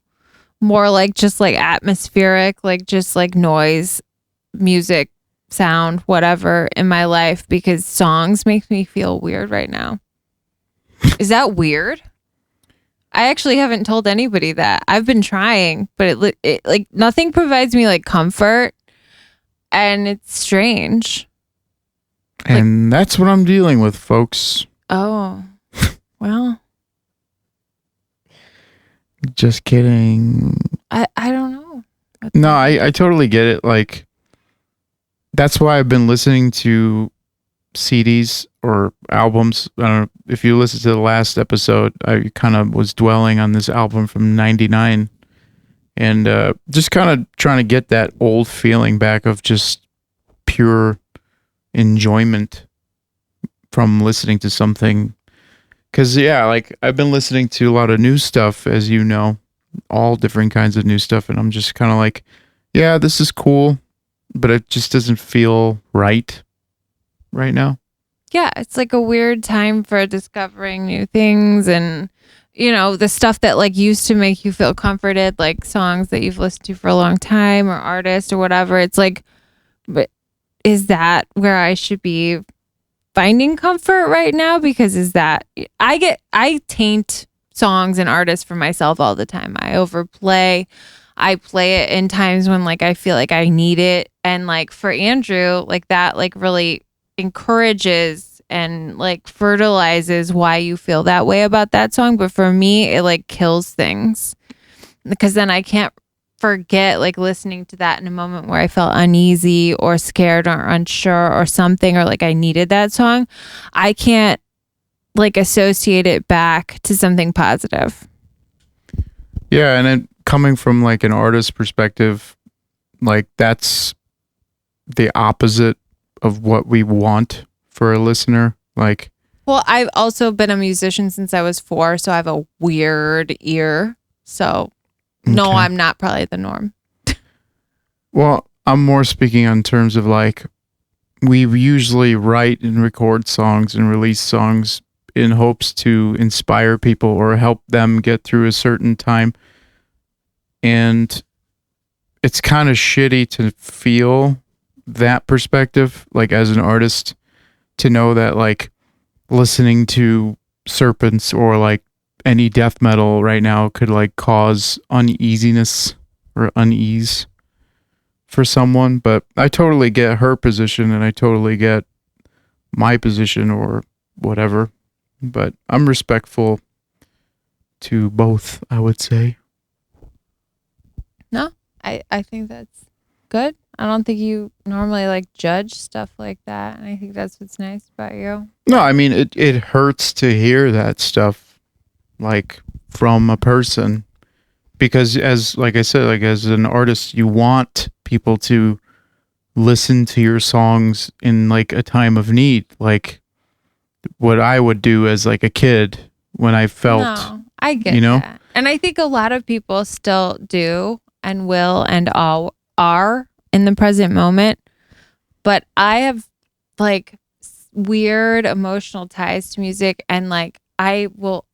more like just like atmospheric, like just like noise, music, sound, whatever in my life because songs make me feel weird right now. Is that weird? I actually haven't told anybody that. I've been trying, but it like nothing provides me like comfort and it's strange. And that's what I'm dealing with, folks. Oh. Well, Just kidding. I don't know. No, I totally get it. Like, that's why I've been listening to CDs or albums. I don't know if you listen to the last episode, I kind of was dwelling on this album from '99 and just kind of trying to get that old feeling back of just pure enjoyment from listening to something. Because, yeah, like I've been listening to a lot of new stuff, as you know, all different kinds of new stuff. And I'm just kind of like, yeah, this is cool, but it just doesn't feel right now. Yeah, it's like a weird time for discovering new things and the stuff that like used to make you feel comforted, like songs that you've listened to for a long time or artists or whatever. It's like, but is that where I should be finding comfort right now? Because I taint songs and artists for myself all the time. I overplay. I play it in times when like I feel like I need it. And like for Andrew, like that like really encourages and like fertilizes why you feel that way about that song. But for me, it like kills things because then I can't forget like listening to that in a moment where I felt uneasy or scared or unsure or something, or like I needed that song. I can't like associate it back to something positive. Yeah, and it coming from like an artist perspective, like that's the opposite of what we want for a listener. Like, well, I've also been a musician since I was 4, so I have a weird ear. So no, I'm not probably the norm. Well, I'm more speaking on terms of like we usually write and record songs and release songs in hopes to inspire people or help them get through a certain time. And it's kind of shitty to feel that perspective, like as an artist, to know that like listening to Serpents or like any death metal right now could like cause uneasiness or unease for someone. But I totally get her position and I totally get my position or whatever. But I'm respectful to both, I would say. No, I think that's good. I don't think you normally like judge stuff like that. And I think that's what's nice about you. No, I mean, it hurts to hear that stuff like from a person because like I said, like as an artist, you want people to listen to your songs in like a time of need. Like what I would do as like a kid when I felt, no, I get that. And I think a lot of people still do and will and all are in the present moment. But I have like weird emotional ties to music, and like I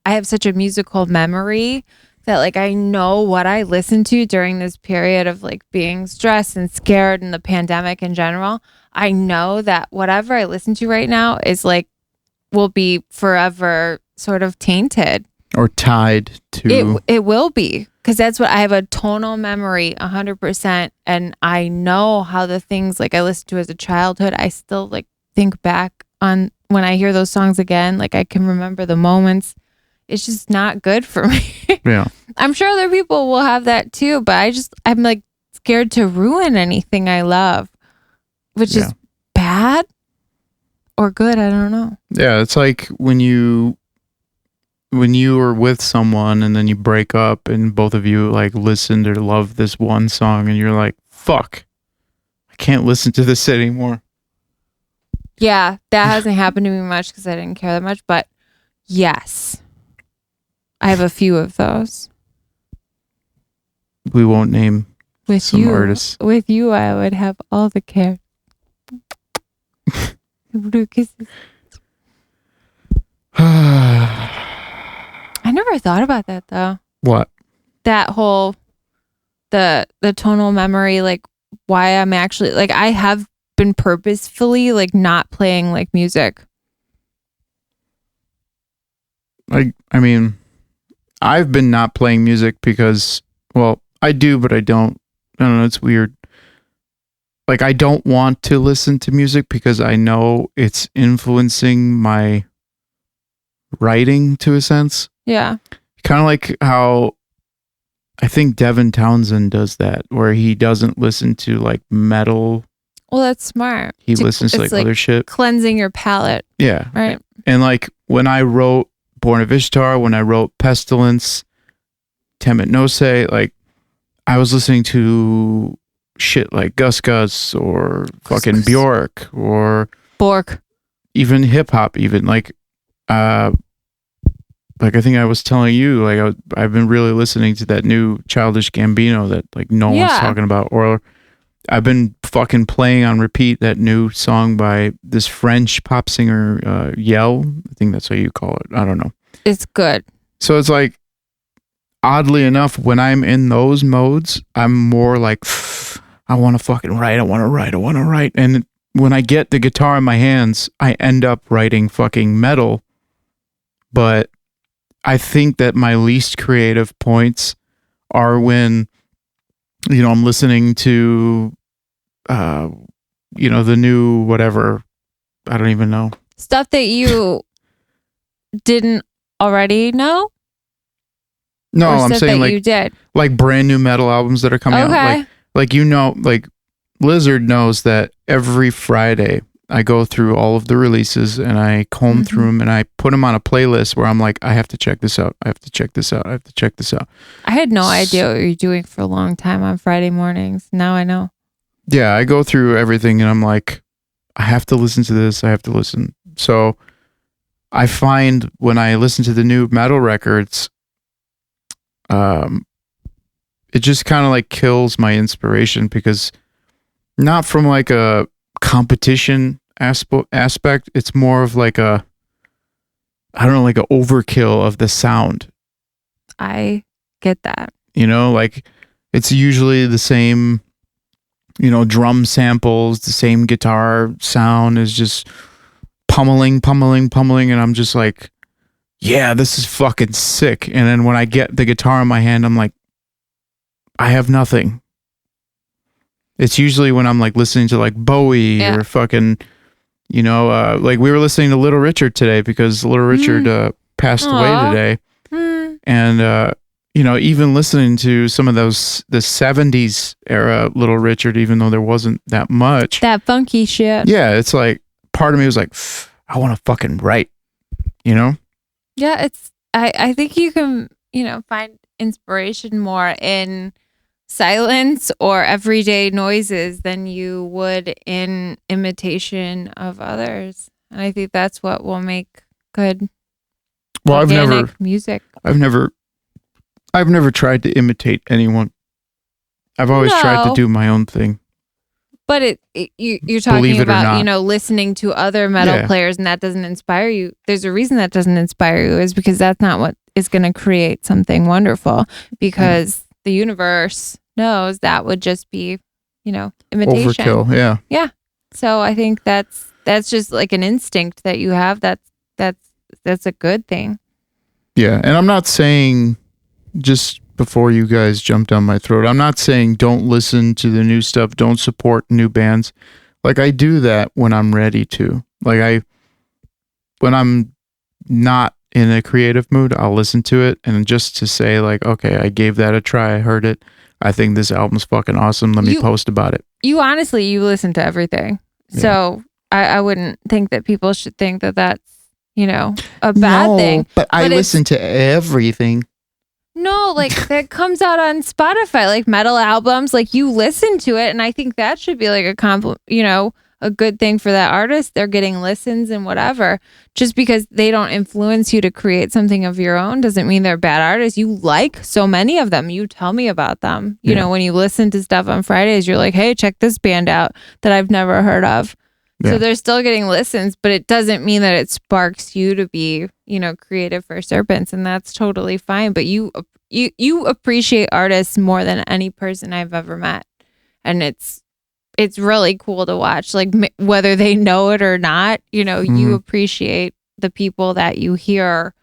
have such a musical memory that like I know what I listened to during this period of like being stressed and scared and the pandemic in general. I know that whatever I listen to right now is like will be forever sort of tainted or tied to it will be, because that's what I have, a tonal memory 100%, and I know how the things like I listened to as a childhood, I still like think back on when I hear those songs again, like I can remember the moments. It's just not good for me. Yeah. I'm sure other people will have that too, but I'm like scared to ruin anything I love, which is bad or good. I don't know. Yeah. It's like when you are with someone and then you break up and both of you like listened or love this one song and you're like, fuck, I can't listen to this anymore. Yeah, that hasn't happened to me much because I didn't care that much, but yes, I have a few of those. We won't name with some artists. With you, I would have all the care. Blue kisses. I never thought about that though. What? That whole the tonal memory, like why I'm actually like I have been purposefully like not playing like music. I mean, I've been not playing music because, well, I do, but I don't. I don't know. It's weird. Like, I don't want to listen to music because I know it's influencing my writing to a sense. Yeah. Kind of like how I think Devin Townsend does that, where he doesn't listen to like metal. Well, that's smart. He listens to like other shit. Cleansing your palate. Yeah. Right. And like when I wrote Born of Ishtar, when I wrote Pestilence, Temet Nose, like I was listening to shit like Gus Gus or fucking Bjork or Bork. Even hip hop, even like I think I was telling you, like I've been really listening to that new Childish Gambino that like no one's talking about, or I've been fucking playing on repeat that new song by this French pop singer, Yell. I think that's how you call it. I don't know. It's good. So it's like, oddly enough, when I'm in those modes, I'm more like, I want to fucking write. I want to write. And when I get the guitar in my hands, I end up writing fucking metal. But I think that my least creative points are when, I'm listening to, the new whatever. I don't even know. Stuff that you didn't already know? No, or I'm saying like you did. Like brand new metal albums that are coming out. Like Blizzard knows that every Friday I go through all of the releases and I comb through them and I put them on a playlist where I'm like, I have to check this out. I have to check this out. I have to check this out. I had no idea what you're doing for a long time on Friday mornings. Now I know. Yeah, I go through everything and I'm like, I have to listen to this. I have to listen. So I find when I listen to the new metal records, it just kind of like kills my inspiration because not from like a competition aspect, it's more of like a, I don't know, like an overkill of the sound. I get that. Like it's usually the same, drum samples, the same guitar sound is just pummeling. And I'm just like, yeah, this is fucking sick. And then when I get the guitar in my hand, I'm like, I have nothing. It's usually when I'm like listening to like Bowie or fucking, like we were listening to Little Richard today because Little Richard passed away today. And, even listening to some of the 70s era Little Richard, even though there wasn't that much. That funky shit. Yeah, it's like part of me was like, I want to fucking write, Yeah, it's, I think you can, find inspiration more in silence or everyday noises than you would in imitation of others. And I think that's what will make good organic music. I've never tried to imitate anyone. I've always tried to do my own thing. But you're talking about, listening to other metal players and that doesn't inspire you. There's a reason that doesn't inspire you is because that's not what is going to create something wonderful because the universe knows that would just be, imitation. Overkill, yeah. Yeah. So I think that's just like an instinct that you have. That's a good thing. Yeah. And I'm not saying, just before you guys jump down my throat, I'm not saying don't listen to the new stuff, don't support new bands. Like I do that when I'm ready to. Like when I'm not in a creative mood, I'll listen to it and just to say like, okay, I gave that a try. I heard it. I think this album's fucking awesome. Let me post about it. You listen to everything. Yeah. So I wouldn't think that people should think that that's, a bad thing. But I listen to everything. No, like that comes out on Spotify, like metal albums, like you listen to it. And I think that should be like a compliment, a good thing for that artist. They're getting listens and whatever. Just because they don't influence you to create something of your own doesn't mean they're bad artists. You like so many of them. You tell me about them. You know, when you listen to stuff on Fridays, you're like, hey, check this band out that I've never heard of. Yeah. So they're still getting listens, but it doesn't mean that it sparks you to be, creative for Serpents, and that's totally fine. But you appreciate artists more than any person I've ever met, and it's really cool to watch. Like whether they know it or not, you appreciate the people that you hear.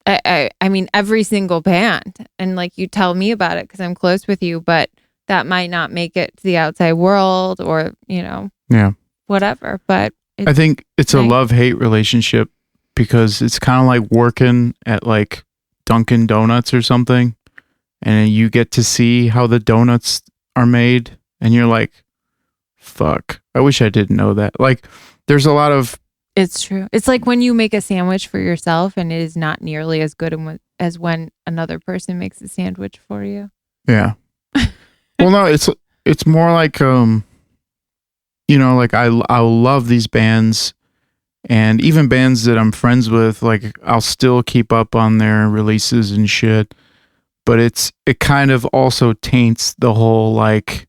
I mean, every single band, and like you tell me about it because I'm close with you, but that might not make it to the outside world, or whatever. But I think it's a love-hate relationship, because it's kind of like working at like Dunkin' Donuts or something, and you get to see how the donuts are made, and you're like, fuck, I wish I didn't know that. Like, there's a lot of... It's true. It's like when you make a sandwich for yourself and it is not nearly as good as when another person makes a sandwich for you. Yeah. Well, no, it's more like, like I love these bands, and even bands that I'm friends with, like I'll still keep up on their releases and shit. But it kind of also taints the whole like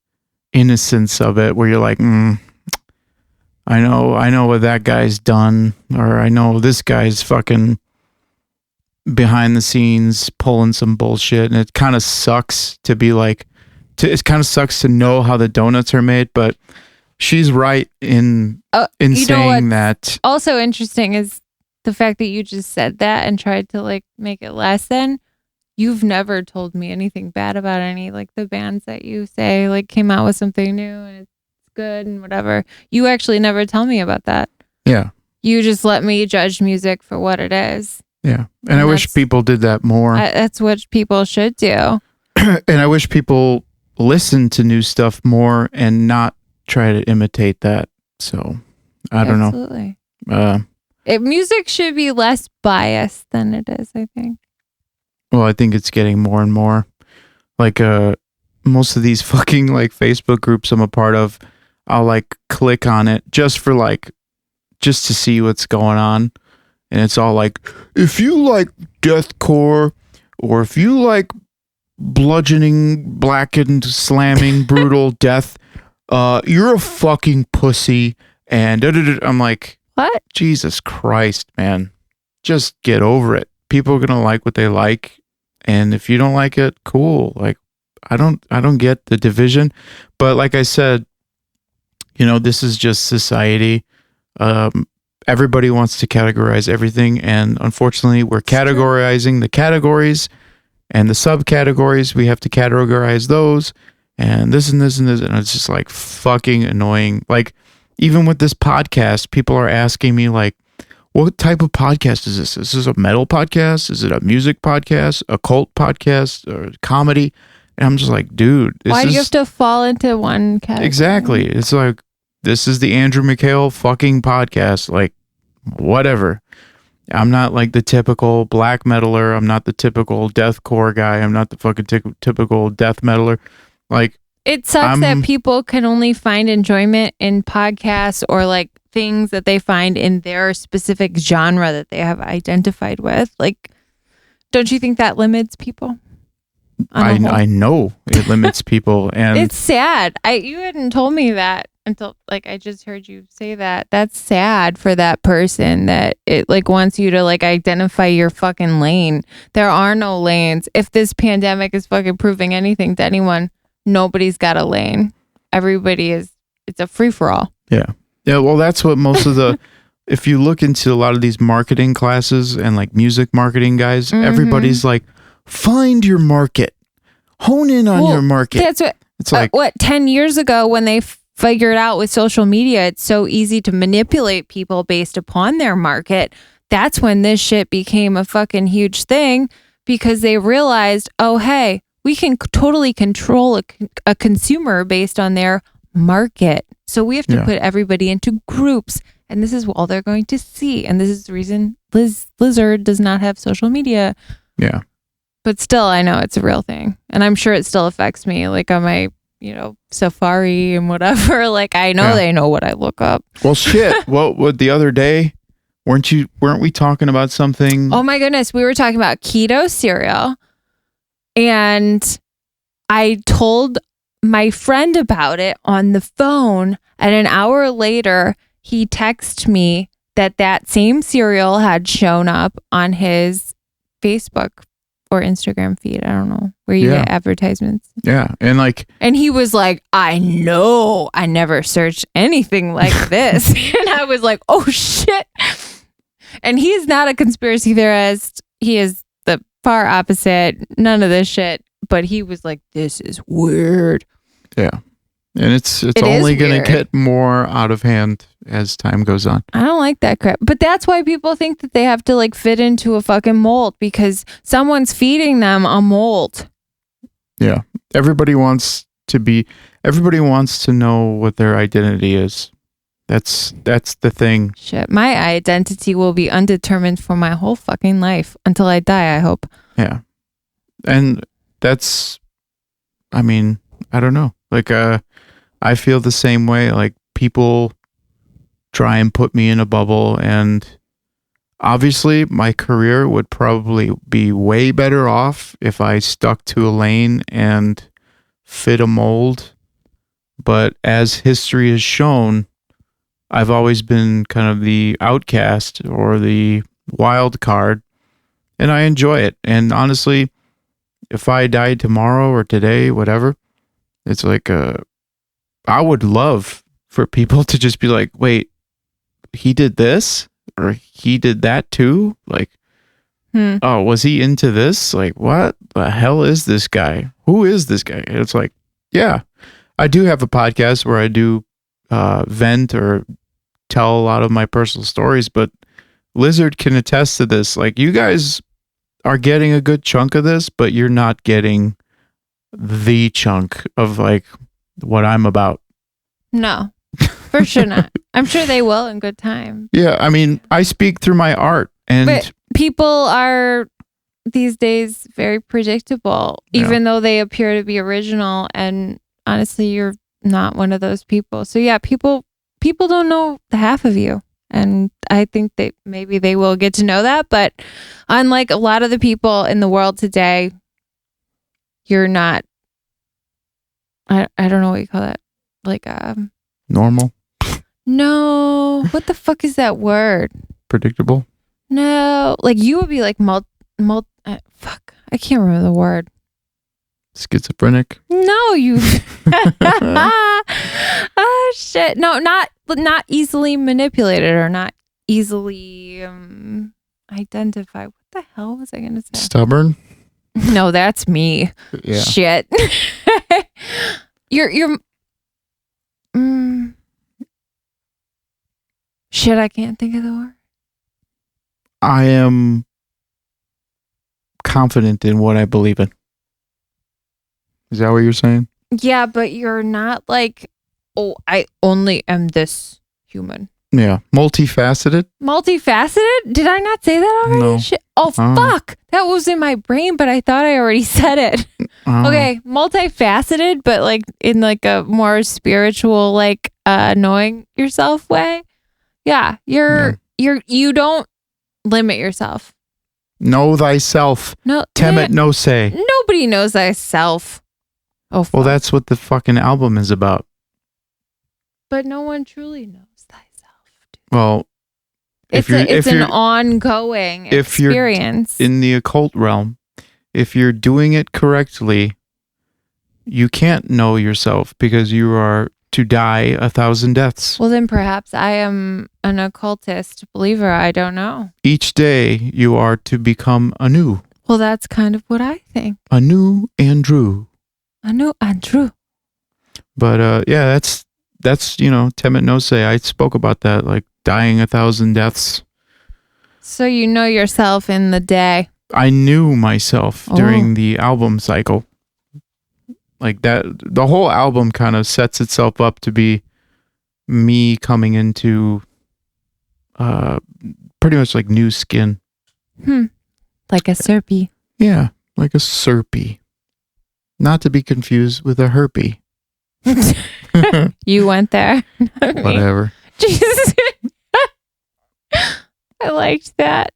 innocence of it, where you're like, I know what that guy's done, or I know this guy's fucking behind the scenes pulling some bullshit, and it kind of sucks to be like, it kind of sucks to know how the donuts are made. But she's right in saying that. Also interesting is the fact that you just said that and tried to like make it less than. You've never told me anything bad about any like the bands that you say like came out with something new and it's good and whatever. You actually never tell me about that. Yeah. You just let me judge music for what it is. Yeah. And I wish people did that more. That's what people should do. And I wish people listen to new stuff more and not try to imitate that. So I don't know. Absolutely. Music should be less biased than it is, I think. Well, I think it's getting more and more. Like most of these fucking like Facebook groups I'm a part of, I'll like click on it just to see what's going on. And it's all like, if you like deathcore, or if you like bludgeoning, blackened, slamming, brutal death, you're a fucking pussy. And I'm like, what? Jesus Christ, man. Just get over it. People are gonna like what they like, and if you don't like it, cool. Like, I don't get the division, but like I said, this is just society. Everybody wants to categorize everything, and unfortunately, we're categorizing the categories and the subcategories. We have to categorize those, and this and this and this, and it's just like fucking annoying. Like, even with this podcast, people are asking me like, what type of podcast is this? Is this a metal podcast? Is it a music podcast? A cult podcast? Or comedy? And I'm just like, dude. Why do you have to fall into one category? Exactly. It's like, this is the Andrew Mikhail fucking podcast. Like, whatever. I'm not like the typical black metaler. I'm not the typical deathcore guy. I'm not the fucking typical death metaler. Like, it sucks that people can only find enjoyment in podcasts or like things that they find in their specific genre that they have identified with. Like, don't you think that limits people? I know it limits people, and it's sad. You hadn't told me that until like I just heard you say that. That's sad for that person that it like wants you to like identify your fucking lane. There are no lanes. If this pandemic is fucking proving anything to anyone, nobody's got a lane. It's a free for all. Yeah. Yeah, well, that's what most of the, if you look into a lot of these marketing classes and like music marketing guys, everybody's like, find your market, hone in on your market. That's what, it's like, 10 years ago when they figured out with social media, it's so easy to manipulate people based upon their market. That's when this shit became a fucking huge thing, because they realized, oh, hey, we can totally control a consumer based on their market. So we have to put everybody into groups, and this is all they're going to see. And this is the reason Lizard does not have social media. Yeah. But still, I know it's a real thing. And I'm sure it still affects me, like on my, Safari and whatever. Like, I know they know what I look up. Well, shit. What the other day, weren't we talking about something? Oh my goodness. We were talking about keto cereal. And I told my friend about it on the phone, and an hour later, he texted me that same cereal had shown up on his Facebook or Instagram feed. I don't know where you get advertisements. Yeah. And he was like, I know I never searched anything like this. And I was like, oh shit. And he's not a conspiracy theorist. He is the far opposite. None of this shit. But he was like, this is weird. Yeah. And it's only going to get more out of hand as time goes on. I don't like that crap. But that's why people think that they have to like fit into a fucking mold because someone's feeding them a mold. Yeah. Everybody wants to know what their identity is. That's the thing. Shit. My identity will be undetermined for my whole fucking life until I die, I hope. Yeah. And that's, I mean, I don't know. Like, I feel the same way. Like, people try and put me in a bubble, and obviously my career would probably be way better off if I stuck to a lane and fit a mold. But as history has shown, I've always been kind of the outcast or the wild card, and I enjoy it. And honestly, if I died tomorrow or today, whatever, it's like I would love for people to just be like, wait, he did this or he did that too? Like, oh, was he into this? Like, what the hell is this guy? Who is this guy? And it's like, yeah, I do have a podcast where I do vent or tell a lot of my personal stories, but Lizard can attest to this. Like, you guys are getting a good chunk of this, but you're not getting the chunk of like what I'm about. No, for sure not. I'm sure they will in good time. Yeah, I mean, I speak through my art, and but people are these days very predictable, even though they appear to be original. And honestly, you're not one of those people. So yeah, people don't know the half of you. And I think that maybe they will get to know that. But unlike a lot of the people in the world today, you're not, I don't know what you call that. Like, normal? No. What the fuck is that word? Predictable? No. Like, you would be like, fuck. I can't remember the word. Schizophrenic? No, you. Oh, shit. No, not easily manipulated or not easily identified. What the hell was I going to say? Stubborn? No, that's me. Yeah. Shit. You're shit, I can't think of the word. I am confident in what I believe in. Is that what you're saying? Yeah, but you're not like, oh, I only am this human. Yeah. Multifaceted? Multifaceted? Did I not say that already? No. Shit. Oh, fuck. That was in my brain, but I thought I already said it. Okay. Multifaceted, but like in like a more spiritual, like knowing yourself way. Yeah. You don't limit yourself. Know thyself. No. Temet no say. Nobody knows thyself. Oh, fuck. Well, that's what the fucking album is about. But no one truly knows thyself. Dude. Well, it's an ongoing experience. If you're in the occult realm, if you're doing it correctly, you can't know yourself because you are to die 1,000 deaths. Well, then perhaps I am an occultist believer. I don't know. Each day you are to become anew. Well, that's kind of what I think. Anew Andrew. Anew Andrew. But yeah, that's Temet no say. I spoke about that, like dying 1,000 deaths. So you know yourself in the day. I knew myself during the album cycle. Like that, the whole album kind of sets itself up to be me coming into pretty much like new skin. Like a serpy. Yeah, like a serpy. Not to be confused with a herpy. You went there. Whatever. Jesus. I liked that.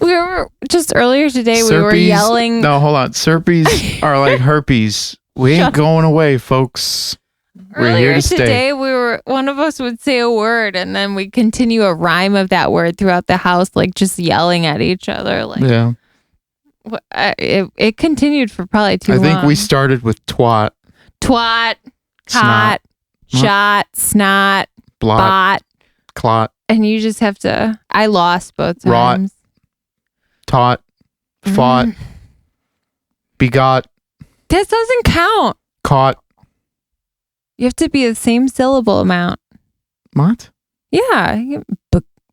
We were just earlier today, we were yelling. No, hold on. Serpies are like herpes. We ain't going away, folks. We're Earlier here to stay. today, one of us would say a word, and then we continue a rhyme of that word throughout the house, like just yelling at each other. Like, Yeah. It continued for probably too long. I think we started with twat, Twat, snot, hot, shot, snot, blot, bot, clot, and you just have to. I lost both Rot. times. taught, fought, begot, This doesn't count. caught. You have to be the same syllable amount. What? Yeah.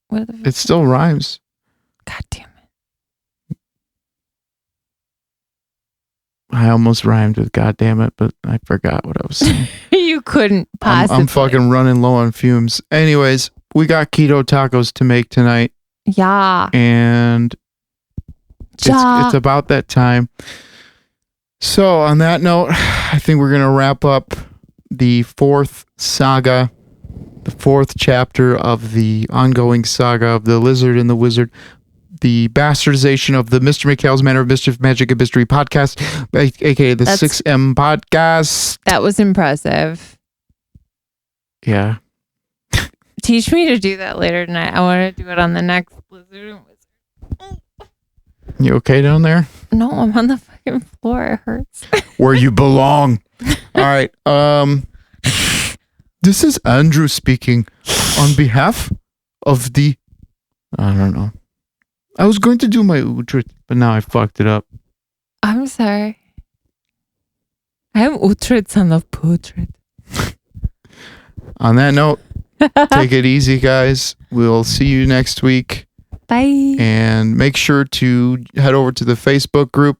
What the It still rhymes. God damn it. I almost rhymed with God damn it, but I forgot what I was saying. You couldn't possibly. I'm fucking running low on fumes. Anyways, we got keto tacos to make tonight, Yeah. and Ja. it's about that time. So on that note, I think we're gonna wrap up the fourth saga, the fourth chapter of the ongoing saga of the Lizard and the Wizard, the bastardization of the Mr. Mikhail's Manor of Mischief, Magic, and Mystery podcast, aka the 6M podcast. That was impressive. Yeah. Teach me to do that later tonight. I want to do it on the next Blizzard and Wizard. You okay down there? No, I'm on the fucking floor. It hurts. Where you belong. All right. This is Andrew speaking on behalf of the. I don't know. I was going to do my Utrecht, but now I fucked it up. I'm sorry. I'm Utrecht, son of Putrid. On that note, take it easy, guys. We'll see you next week. Bye. And make sure to head over to the Facebook group,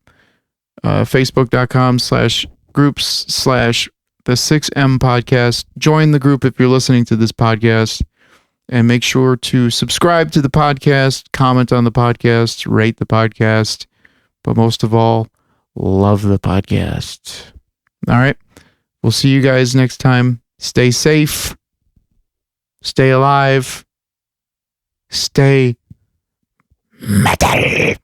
facebook.com/groups/the 6M podcast. Join the group if you're listening to this podcast. And make sure to subscribe to the podcast, comment on the podcast, rate the podcast. But most of all, love the podcast. All right. We'll see you guys next time. Stay safe. Stay alive. Stay metal.